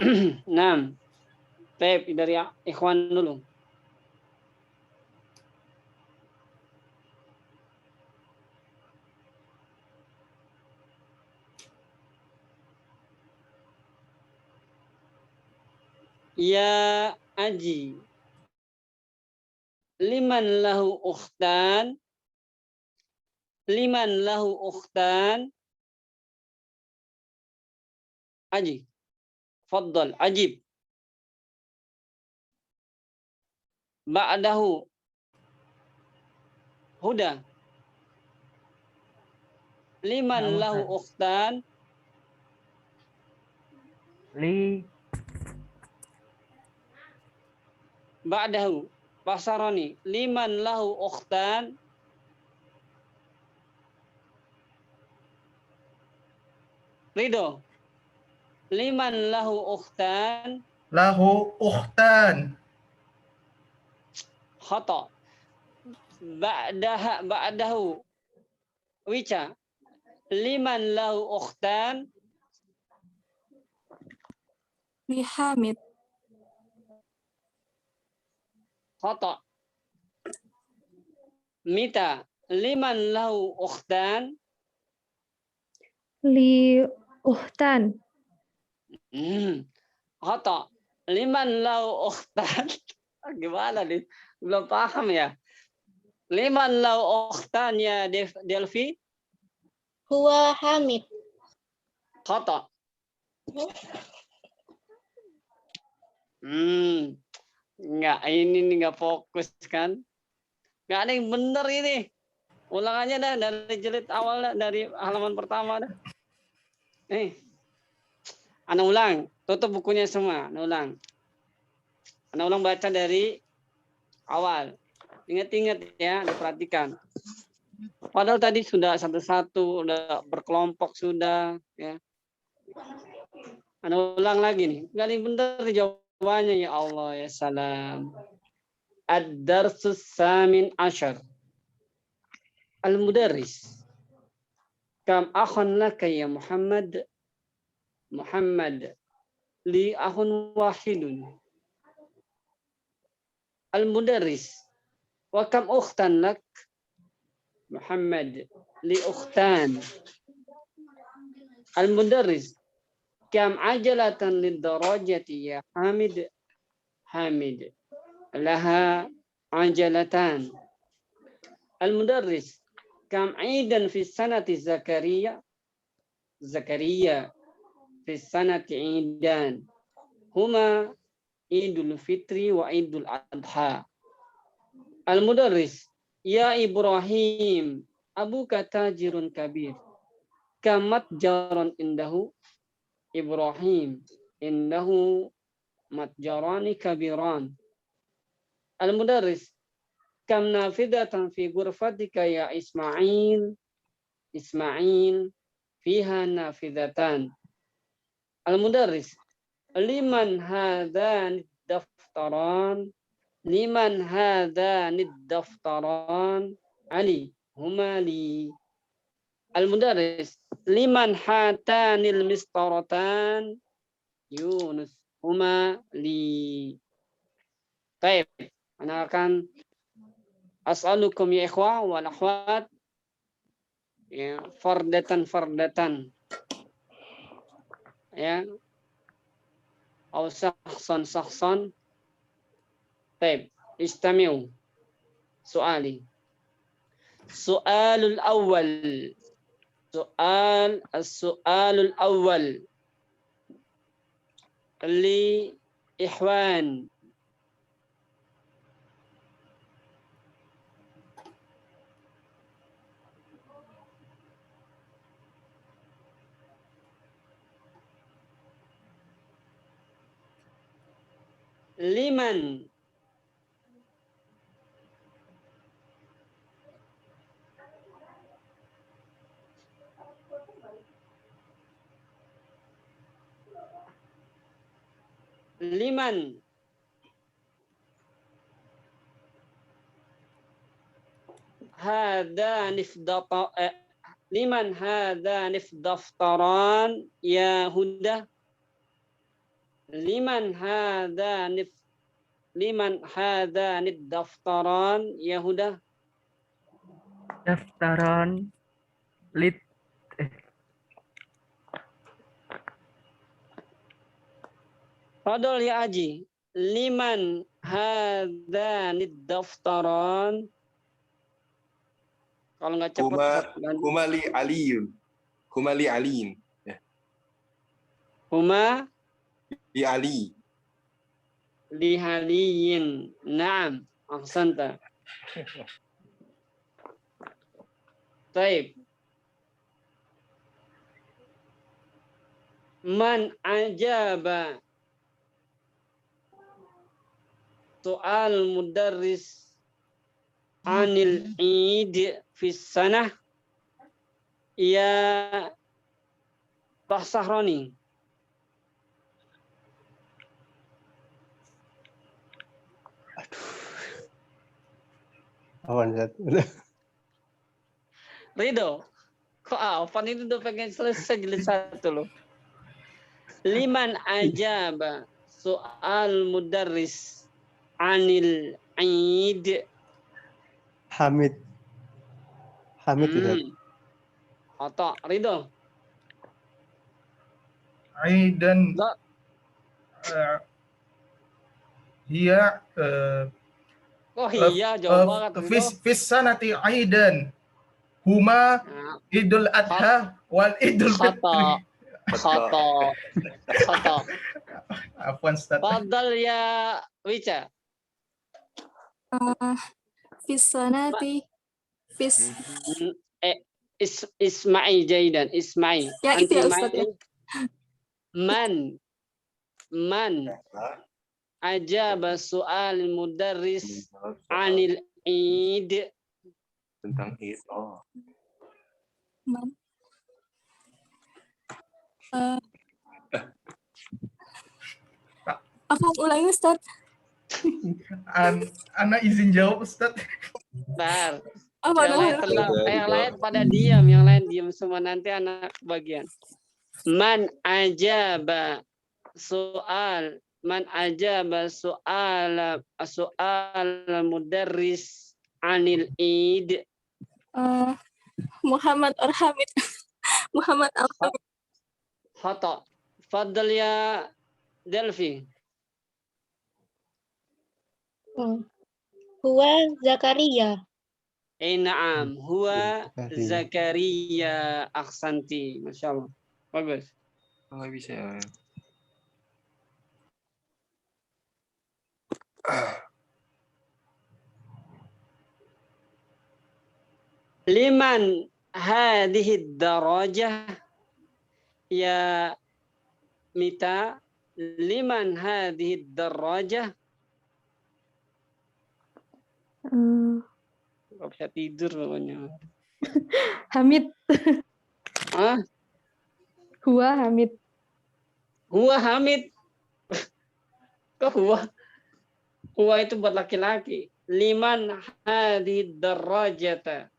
6. Baik, dari ikhwan dulu. Ya Aji. Liman lahu ukhtan. Liman lahu ukhtan. Aji. Faddal, ajib. Ba'dahu. Huda. Liman lahu ukhtan. Li. Ba'dahu. Basaroni. Liman lahu ukhtan. Ridho. Liman lahu ukhtan. Lahu ukhtan. Khata. Ba'dahu. Wica. Liman lahu ukhtan. Li Hamid. Khata. Mita. Liman lahu ukhtan. Li uhtan. Khata. Liman lahu ukhtan. Gimana nih? Belum paham ya. Liman lahu ukhtan ya Delvi. Huwa Hamid. Khata. Enggak, ini nih enggak fokus kan. Enggak ada yang bener ini. Ulangannya dah dari jilid awal dah, dari halaman pertama dah. Ana ulang, tutup bukunya semua, ana ulang baca dari awal. Ingat-ingat ya, diperhatikan. Padahal tadi sudah satu-satu, udah berkelompok sudah ya. Ana ulang lagi nih. Enggak ada yang bener jawabannya, ya Allah ya salam. Ad-darsus samin ashar. Al-mudarris. Kam akhun laka ya Muhammad. Muhammad. Li akhun wahidun. Al-mudarris. Wa kam ukhtan lak. Muhammad. Li ukhtan. Al-mudarris. Kam ajalatan lid darajati ya Hamid. Hamid. Laha ajalatan. Al-mudarris. Kam aidan fi sanati Zakaria. Zakaria. Fi sanati aidan. Huma Idul Fitri wa Idul Adha. Al-mudarris. Ya Ibrahim. Abuka tajirun kabir. Kamat jaran indahu. Ibrahim. Indahu matjarani kabiran. Al-mudarris. Kam nafidatan fi ghurfatika ya Ismail. Ismail. Fiha nafidatan. Al-mudarris. Liman hadhan daftaran. Liman hadhan daftaran. Ali. Huma li. Al-mudarris. Liman hatanil mistaratan. Yunus. Huma li. Baik. Ana akan as'alukum ya ikhwah wal akhwat ya fardatan ya atau sahsan. Baik. استمعوا سؤالي السؤال الأول السؤال الأول لإخوان liman هذان الدفتران يا هدى liman هذان الدفتران يا هدى Daftaran lit Fadol ya Aji, liman hadhanid daftaran. Kalau nggak cepat Humali aliyun. Humali aliin. Huma Li ali. lihaliyin. Naam, ahsanta. Taib. Man ajaba soal mudarris anil id fi sanah ya Pak Sahroni. Awan satu. Ridho, kok Afan itu udah pengen selesai jilid 1 loh. Liman ajaba soal mudarris anil id. Hamid. Hamid Ustaz. Atau Ridho. Aidan. Enggak. Hiya Oh iya, jawab banget Ridho. fis sanati aidan. Huma Idul Adha wal Idul Fitri. Khata. Afwan Ustaz. Fadal ya Wica. Fisanati Ismail Jaidan, Ismail. Ya, itu ya, Ustaz, ya. Man ajaba soal mudarris anil id. Tentang id. Oh. man. Apa ulangi Ustaz? Anak izin jawab Ustaz. Bentar. Apa Yang lain pada diam, yang lain diam semua, nanti anak bagian. Man ajaba soal mudarris anil id. Muhammad Arhamid. Muhammad Alhamid. Khata. Fadal ya Delphi. Huwa Zakaria. Naam, huwa Zakaria. Ahsanti, Masya Allah. Bagus. Nggak bisa ya. Liman hadhihi darajah ya Mita. Liman hadhihi darajah. Gak bisa tidur pokoknya. Hamid. Ah, Huwa Hamid. huwa Hamid. Kok huwa? Huwa itu buat laki-laki. Liman hadhihi darajata.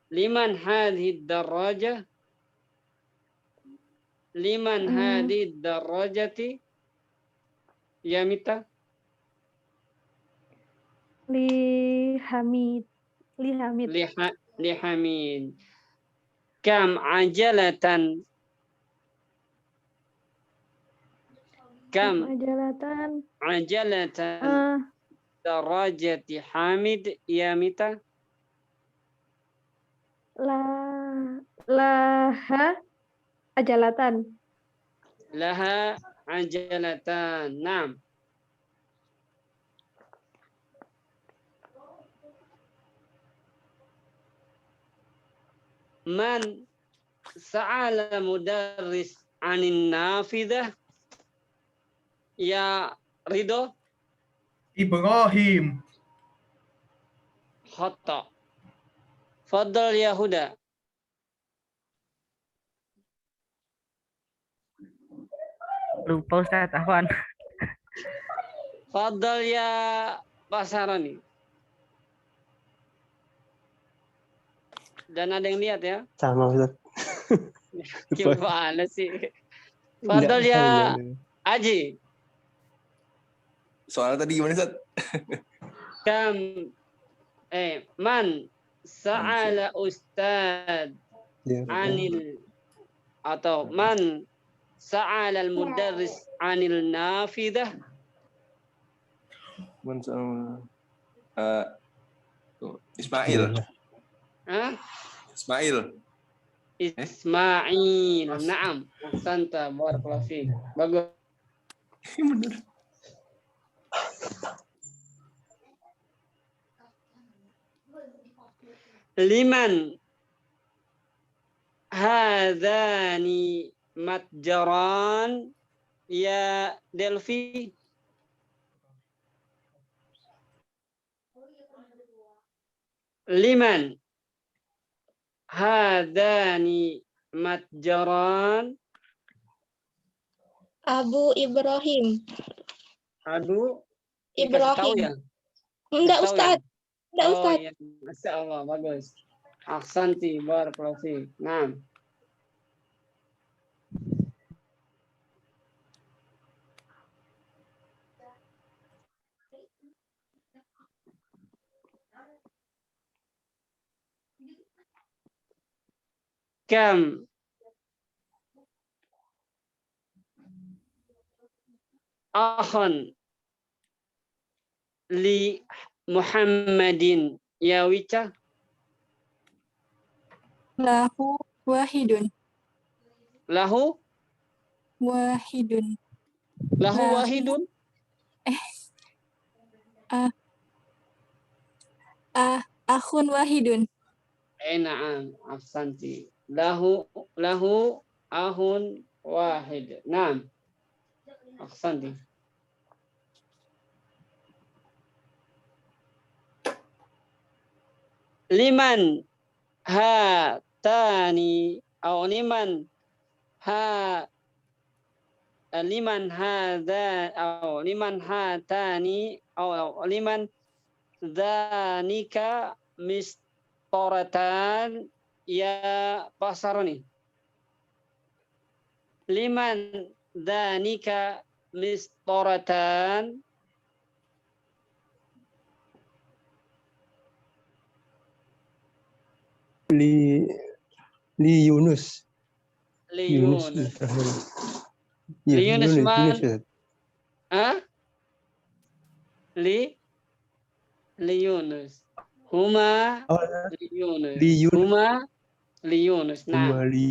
Liman hadhihi darajah. Liman hadhihi darajati. Ya Mita. Li Hamid. Li Hamid. Li Hamid. Kam Kam Ajalatan. ajalatan Ah, darajati Hamid ya Mita? Laha ajalatan. Laha ajalatan. Naam. Man sa'ala mudarris anin nafidah ya Ridho? Ibrahim. Khata. Fadl ya Huda. Lupa Ustaz, apaan? Fadl ya Basarani. Dan ada yang lihat ya? Sama Ustaz. Gimana sih? Enggak Fadl tahu ya gimana. Aji. Soalnya tadi gimana, Ustaz? Kam man sa'ala ustad Ya, anil atau man sa'ala al-mudarris anil nafidah. Ismail. Hah? Ismail. Ismail. Naam. Ahsanta barakallahu fiik. Bagus. Bener. Liman hadani matjaran ya Delphi. Liman hadani matjaran Abu Ibrahim. Abu dikasih tahu ya? Enggak, Tahu ya? Ustaz. Enggak, Oh Ustaz. ya, Masya Allah, bagus. Ahsanti, barakallahu fiik. Naam. Kam akhan li Muhammadin ya Wica? Lahu wahidun. Lahu Wahidun. lahu Lahu. wahidun. Akhun wahidun. Na'am, ahsanti. Lahu ahun wahid. Naam. Ahsanti. Liman hatani atau liman hadha atau liman hatani atau liman dzanika mistoratan ya Basarani. Liman dzanika mistoratan li Yunus. Yunus. Ya, Yunus man. Ustaz. Hah? Li Yunus. Huma Oh, li Yunus. li Yunus. Huma li Yunus. Huma Nah, li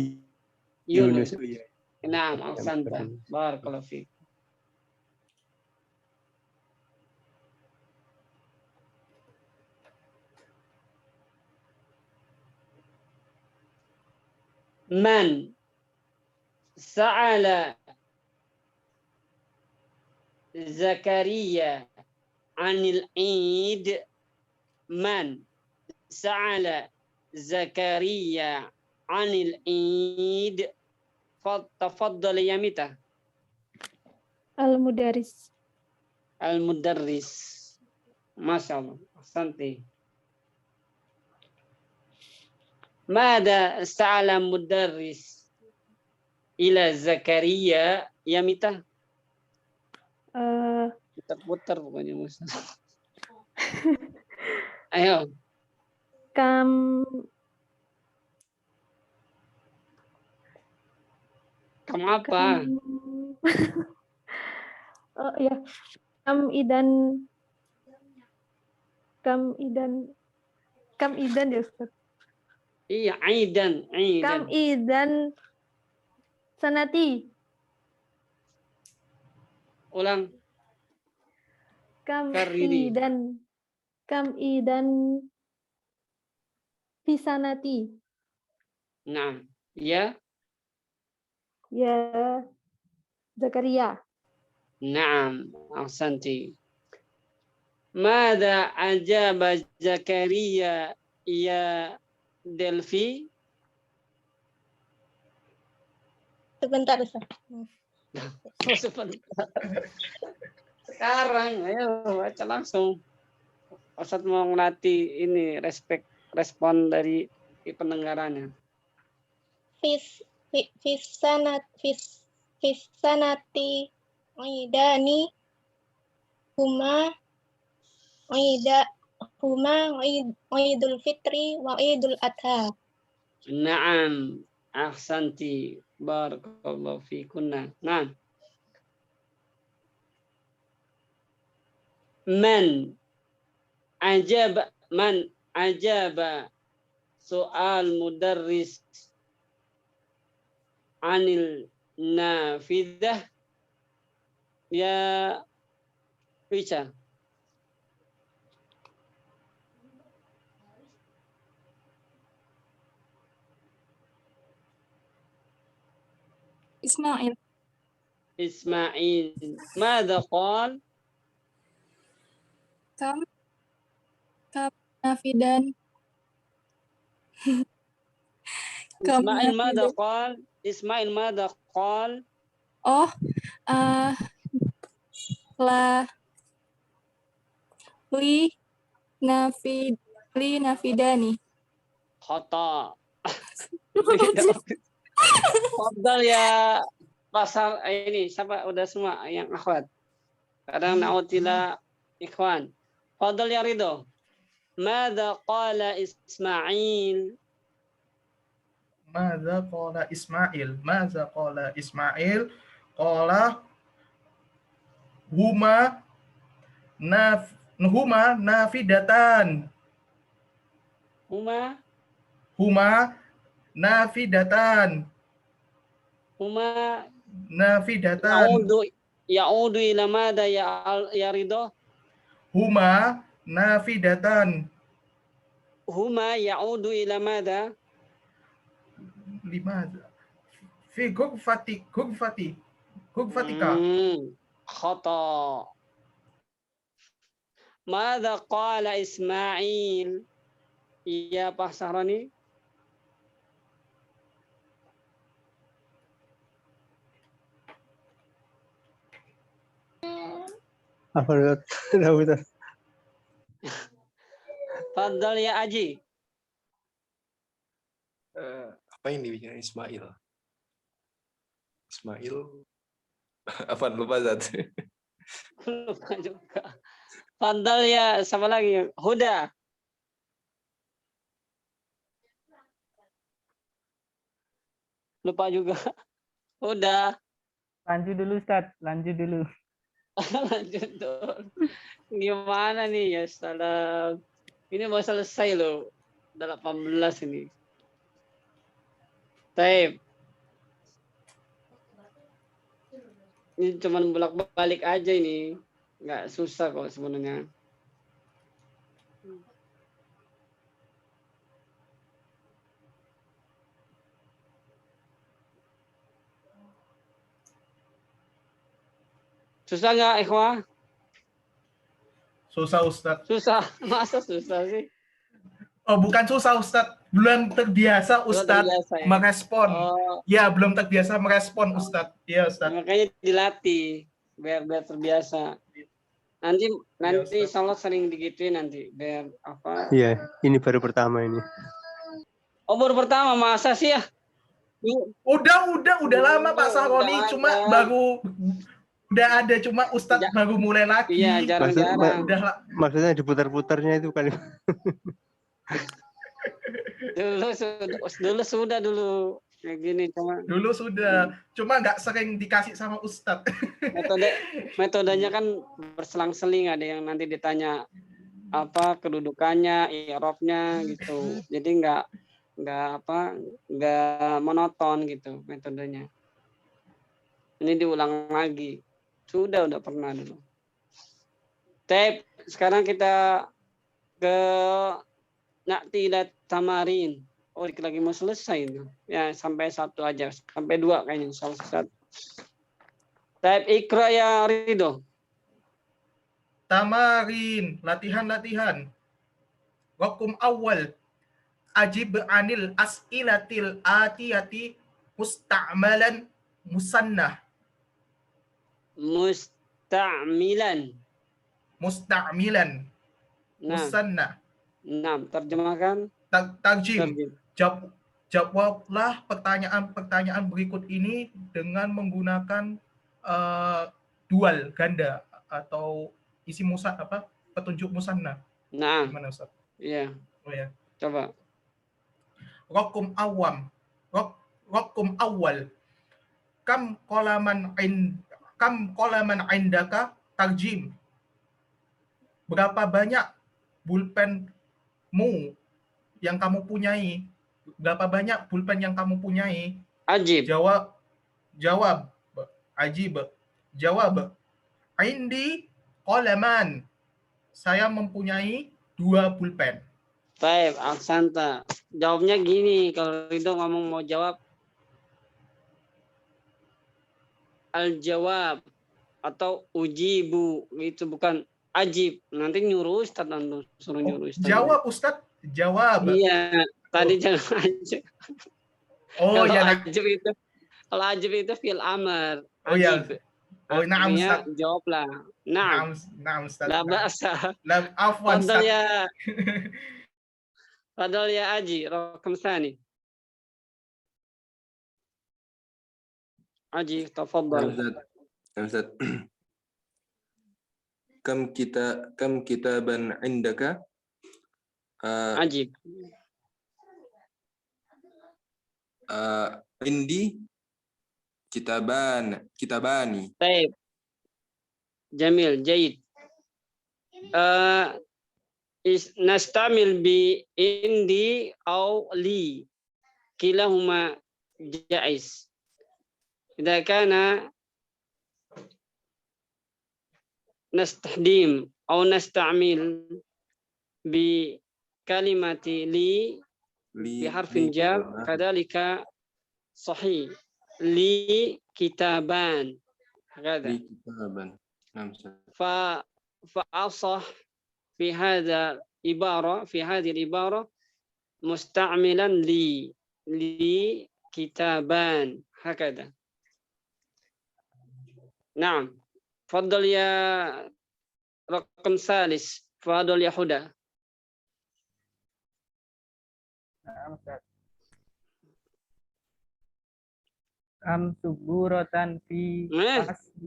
Yunus. Yunus. Oh, iya. Naam, ahsanta. Barakallahu fiik. Man sa'ala Zakaria anil Eid. Man sa'ala Zakaria anil Eid. Tafaddal ya Mita. Al-Mudaris. Al-Mudarris. Masya Allah. Ahsanti. Mada sa'ala mudarris ila Zakaria ya Mita? Putar-putar pokoknya Mas. Ayo. Kam Kamu apa? Oh ya. Kam idan ya Ustaz. Iya, aidan. Kam idan sanati. Ulang. Kam Kariri. idan fisanati. Nah, ya. Ya Zakaria. Naam, ahsanti. Mada ajaba Zakaria ya Delphi? Sebentar, Ustaz. Sekarang, ayo baca langsung. Ustaz mau ngelatih ini respon dari pendengarannya. Fisanati Aidani huma Idul Fitri wa Idul Adha. Naam, ahsanti. Barakallahu fikunna. Naam. Man ajaba soal mudarris anil nafidah ya Richa. Ismail. Ismail. Mada qal? Kam nafidan. Ismail mada qal? Ismail mada qal? Oh, li nafidani. Khata. Fadal ya pasal ini siapa udah semua yang akhwat. Kadang nautila ikhwan. Fadal ya Ridho. Mada qala Ismail? Maza qala Ismail qala huma nafidatan. Huma nafidatan. Ya'udu ila mada ya Ridho? Huma nafidatan. Huma ya'udu ila mada? Limaza fi gugfatika. Khata. Mada qala Ismail? Iya Pak Sahroni. Apa Ustaz? Fadal ya Aji. Apa yang dibikin Ismail? Apa lupa Zat? Lupa juga. Fadal ya siapa lagi? Huda. Lupa juga. Huda. Lanjut dulu Ustaz, lanjut dulu. Lanjut dulu. Gimana nih ya salam. Ini mau selesai loh. Udah 18 ini. Taib. Ini cuman bolak-balik aja ini. Nggak susah kok sebenarnya. Susah nggak, Ikhwah? Susah Ustaz. Susah. Masa susah sih? Oh, bukan susah Ustaz. Belum terbiasa Ustaz ya? merespon. Oh, Ya, belum terbiasa merespon Ustaz. Iya Ustaz. makanya dilatih biar terbiasa. Nanti insya Allah sering digituin nanti biar apa? Iya, ini baru pertama ini. Oh, baru pertama masa sih ya? Udah lama Pak Sahroni, cuma baru udah ada, cuma Ustadz baru mulai lagi. Iya, jarang-jarang. Maksudnya diputar-putarnya itu kali. Dulu sudah dulu. Kayak gini cuma Dulu sudah, cuma nggak sering dikasih sama Ustadz. metodenya kan berselang-seling, ada yang nanti ditanya apa kedudukannya, i'rabnya gitu. Jadi nggak monoton gitu metodenya. Ini diulang lagi. Udah pernah dulu. Sekarang kita ke na'tilat tamarin. Oh, lagi mau selesai itu. Ya, sampai 1 aja. Sampai 2 kayaknya. Salah 1. Ikra ya Ridho. Tamarin, latihan. Wakum awal. Ajib anil as'ilatil atiyati musta'malan musannah. Musta'milan. Musannah. Nah, terjemahkan. Tarjim. Jawablah pertanyaan berikut ini dengan menggunakan dual ganda atau isi petunjuk musanna. Nah, gimana Ustaz? Iya. Oh ya. Coba. Rokum awal. Kam qalaman indaka tarjim. Berapa banyak pulpenmu yang kamu punyai? Berapa banyak pulpen yang kamu punyai? Ajib. Jawab. Ajib. Jawab. Indi qalaman. Saya mempunyai 2 pulpen. Baik, Aksanta. Jawabnya gini, kalau Ridho ngomong mau jawab al-jawab atau ujibu, itu bukan ajib. Nanti nyuruh Ustaz, suruh nyuruh Ustaz. Jawab Ustaz, jawab. Iya, tadi jangan ajib. Oh ya. Kalau ajib itu fil amr. Oh ya. Oh, na'am Ustaz. Jawablah. Na'am Ustaz. La ba'sa. Afwan Ustaz. Fadal ya Aji, rakam tsani. Aji, tafadhal. Ustaz. Kam kitaban indaka? Ajib. Indi kitabani. Baik. Jamil, jayid. Nastamil bi indi au li. Kilahuma jaiz. Idza kana nastahdim au nastamil bi kalimati li bi harfin jar kadzalika sahih. Li kitaban. Hakadha. Li kitaban. فأصح في هذا العبارة مستعملا لي كتابان هكذا. نعم. تفضل يا رقم ثالث. تفضل يا هدى. Kam suburotan fi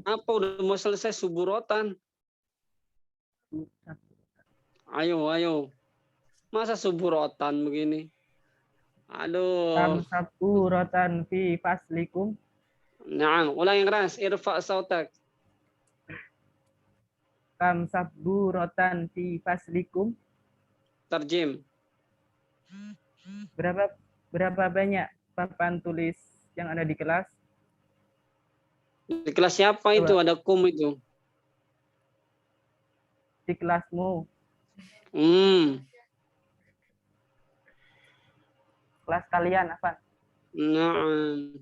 apa udah mau selesai suburotan? Ayo. Masa suburotan begini? Aduh. Kam suburotan fi faslikum. Naam, ulang yang keras. Irfa sautak. Kam suburotan fi faslikum. Terjem. Berapa banyak papan tulis yang ada di kelas? Di kelas siapa itu? Ada kum itu. Di kelasmu. Kelas kalian apa? Naam.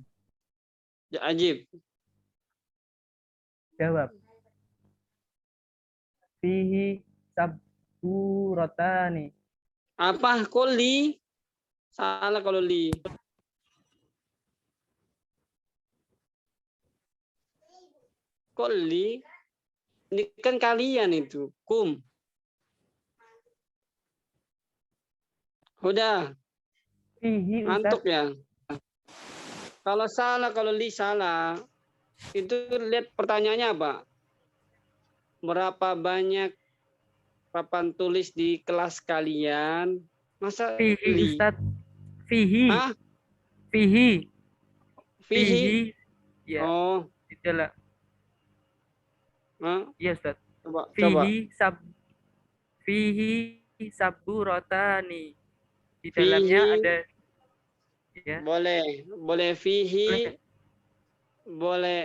Ajib. Jawab. Fihi saburotani. Apa? Kok li? Salah kalau li. Kok li? Ini kan kalian itu. Kum. Udah. Ngantuk ya. Kalau salah, kalau li salah, itu lihat pertanyaannya apa? Berapa banyak papan tulis di kelas kalian? Masa Fihi, li? Ustaz. Fihi. Hah? Fihi. Fihi. ya, Oh, di dalam, ah, ya Ustaz. coba. Fihi saburotani. Di dalamnya Fihi. ada, ya, Boleh fihi, boleh. boleh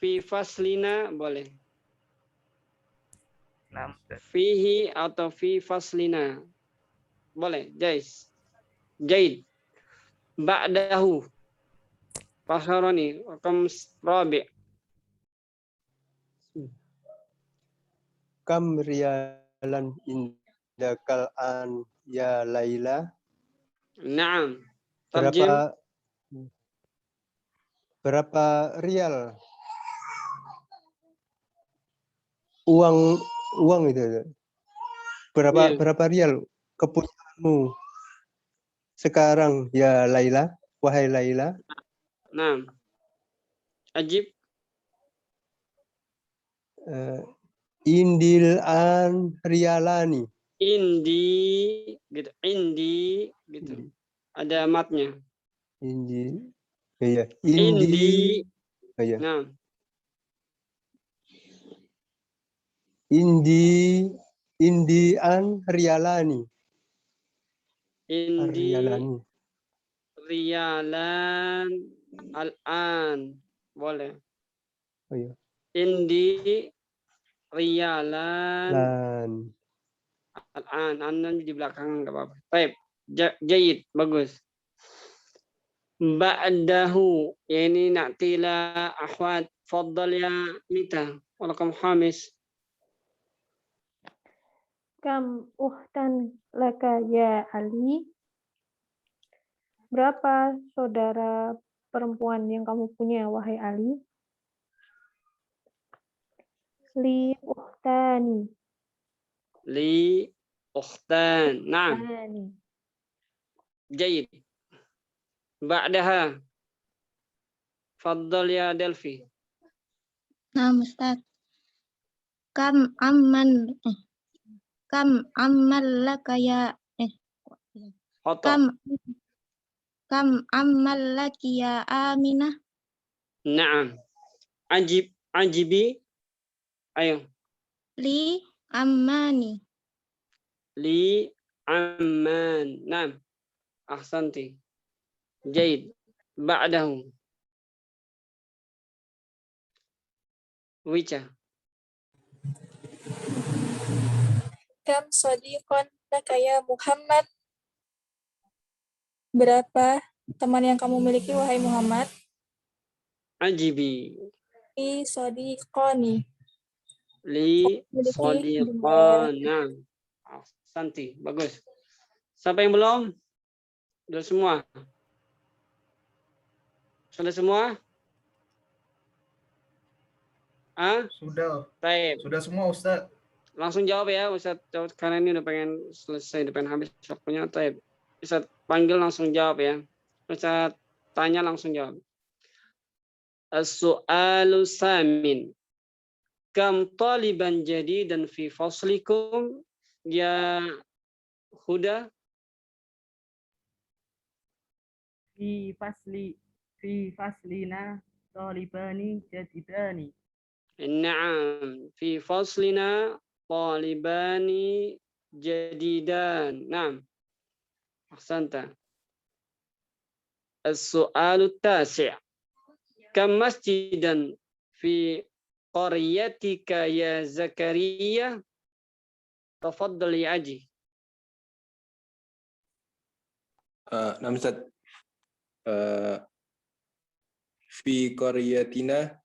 fi faslina, boleh. Nah, Ustaz. Fihi atau fi faslina. Boleh, Jais. Jaid. Ba'dahu. Fasharani. Rakam rabi'. Kam rialan indakal an ya Laila? Naam. Tarjim. Berapa rial uang itu? Iya. Berapa rial kepunyaanmu sekarang ya Laila, wahai Laila? Naam. Ajib. Indil an rialani. Indi gitu. Indi gitu. Ada matnya. Indi. Iya, Indi. Iya. Nah, Indi an rialani. indi Rialani. rialan al-an. Boleh. Oh iya. Indi rialan Dan al-an. Anan di belakang enggak apa-apa. Baik. Jayid, bagus. Ba'dahu. Ini na'tila ahwad. Faddal ya Mita. Walakum Hamis. Kam uhtan laka ya Ali? Berapa saudara perempuan yang kamu punya, wahai Ali? Li uhtani. Li ukhtan. Naam. Uhtani. Jayid. Ba'daha. Faddal ya Delphi. Nah, Ustaz. Kam ammal laka ya Khata. kam ammal laki ya Aminah? Naam. Ajibi. Ayo. Li ammani. Li amman. Naam. Ahsanti. Jayid. Ba'dahu. Wica. Kam sadiqan laka ya Muhammad? Berapa teman yang kamu miliki, wahai Muhammad? Ajibi. Li sadiqani. Li Miliki sadiqan. Naam. Ahsanti. Bagus. Siapa yang belum? Sudah semua? Sudah semua? Ah? Sudah. Baik. Sudah semua Ustaz. Langsung jawab ya Ustaz. Karena ini udah pengen selesai, udah pengen habis waktunya. Baik. Ustaz panggil langsung jawab ya. Ustaz tanya langsung jawab. As-su'alu samin. Kam taliban jadidan fi faslikum ya Huda? Fi faslina talibani jadidani. Naam, fi faslina talibani jadidan. Naam. Ahsanta. As-su'alu tasi'. Kam masjidan fi qaryatika ya Zakaria? Tafaddal ya Aji. Nah, Ustaz. Fi qaryatina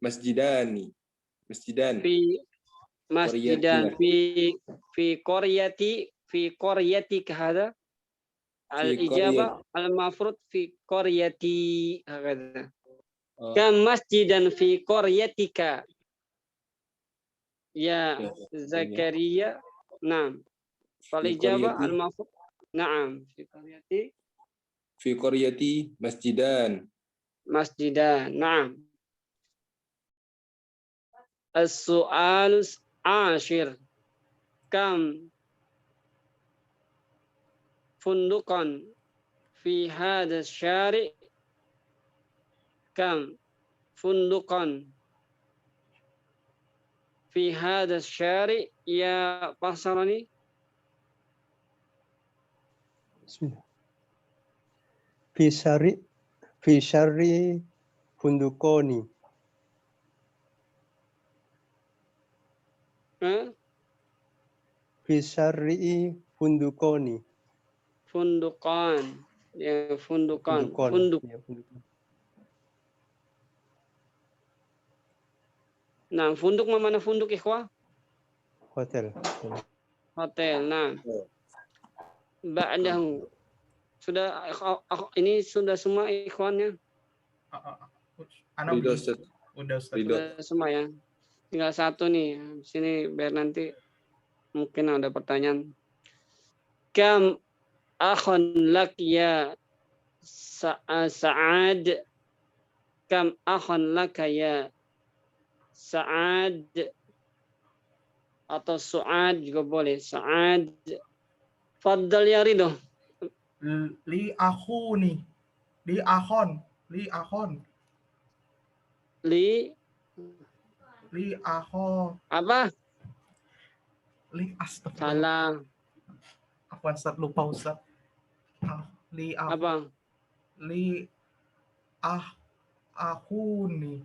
masjidan. Fi masjidan fi qaryatika hada al-ijabah al-mafrud fi qaryati hakadha. Kam masjidan fi qaryatika ya Zakaria? Naam. Fal ijabah al-mafrud. Naam, fi qaryati masjidan. Naam. As-su'al ashir. Kam fundukan fi hadha syari' Kam fundukan fi hadha syari ya pasarani. Bismillah. Fi syarri fundukoni. Fi syarri fundukoni. Fundukan. Ya, fundukan. Fundukon. Funduk. Ya, fundukon. Nah, funduk mana funduk ikhwah? Hotel. Hotel. Nah, ba'dahu. Sudah ini sudah semua ikhwannya? Ana Ridho, belum. Ustaz. Udah Ustaz. Ridho. Sudah semua ya. Tinggal satu nih. Sini biar nanti mungkin ada pertanyaan. Kam akhun lak ya Sa'ad. Kam akhun lak ya Sa'ad. Atau Su'ad juga boleh. Sa'ad. Faddal ya Ridho. Li akhuni. Li akhon. Li akhon. Li akhon. apa? Li astagfirullah. Salah. Afwan Ustaz, lupa Ustaz. Li Apa? Li akhuni.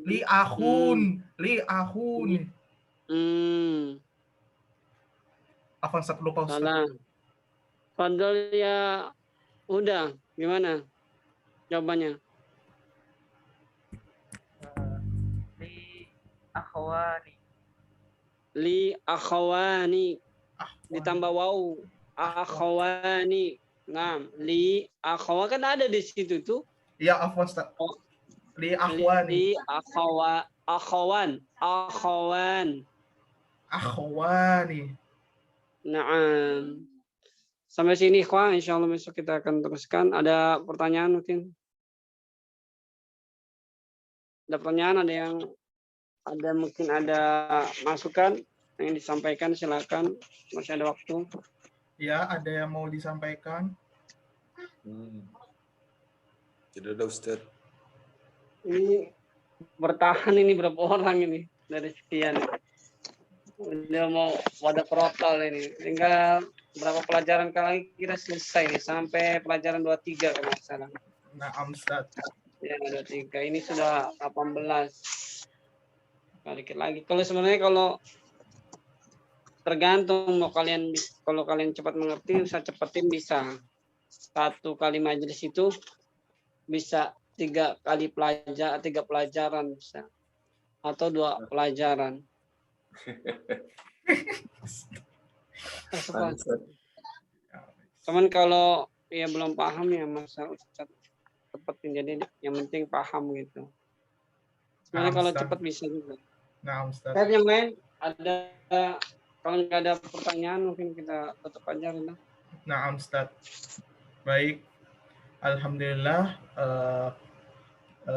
Li akhun. Li akhuni. Afwan Ustaz, lupa Ustaz. Salah. Fadl ya udah gimana jawabannya? Li akhwani. Li akhwani ditambah waw akhwani. Nah, li akhwa kan ada di situ tuh. Iya, afwan Ustaz. Li akhwani. Li akhwan. Akhwani. Naam. Sampai sini ikhwan, insyaallah besok kita akan teruskan. Ada pertanyaan mungkin? Ada pertanyaan, mungkin ada masukan yang disampaikan, silakan. Masih ada waktu. Ya, ada yang mau disampaikan? Tidak ada Ustaz. Ini bertahan ini berapa orang ini dari sekian? Udah mau pada protol ini. Tinggal berapa pelajaran lagi kita selesai nih, sampai pelajaran 23 kalau nggak salah. Nah, Ustaz. Ya, 23. Ini sudah 18. Nah, dikit lagi. Kalau sebenarnya kalau tergantung kalau kalian cepat mengerti, bisa cepetin bisa. 1 kali majelis itu bisa 3 pelajaran bisa. Atau 2 pelajaran. Cuman kalau ya belum paham ya masa Ustaz cepetin, jadi yang penting paham gitu. Sebenarnya kalau cepat bisa juga. Nah, Ustaz. Yang lain ada, kalau nggak ada pertanyaan mungkin kita tutup aja. Nah, Ustaz. Baik. Alhamdulillah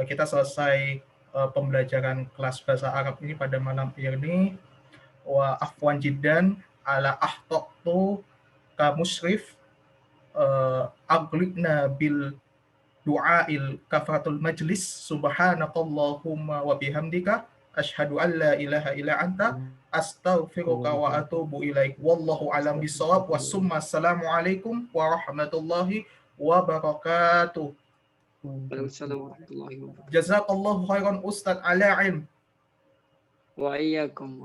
kita selesai pembelajaran kelas bahasa Arab ini pada malam ini. Wa afwan jiddan ala ahtaqtu ka musyrif aglibna bil du'ail kafaratul majlis subhanakallahumma wa bihamdika asyhadu an la ilaha illa anta astaghfiruka wa atubu ilaik. Wallahu alam bisawab. Wassumma assalamu alaikum warahmatullahi wabarakatuh. Waalaikumsalam warahmatullahi wabarakatuh. Jazakallahu khairan Ustaz ala ilm. Wa iyyakum.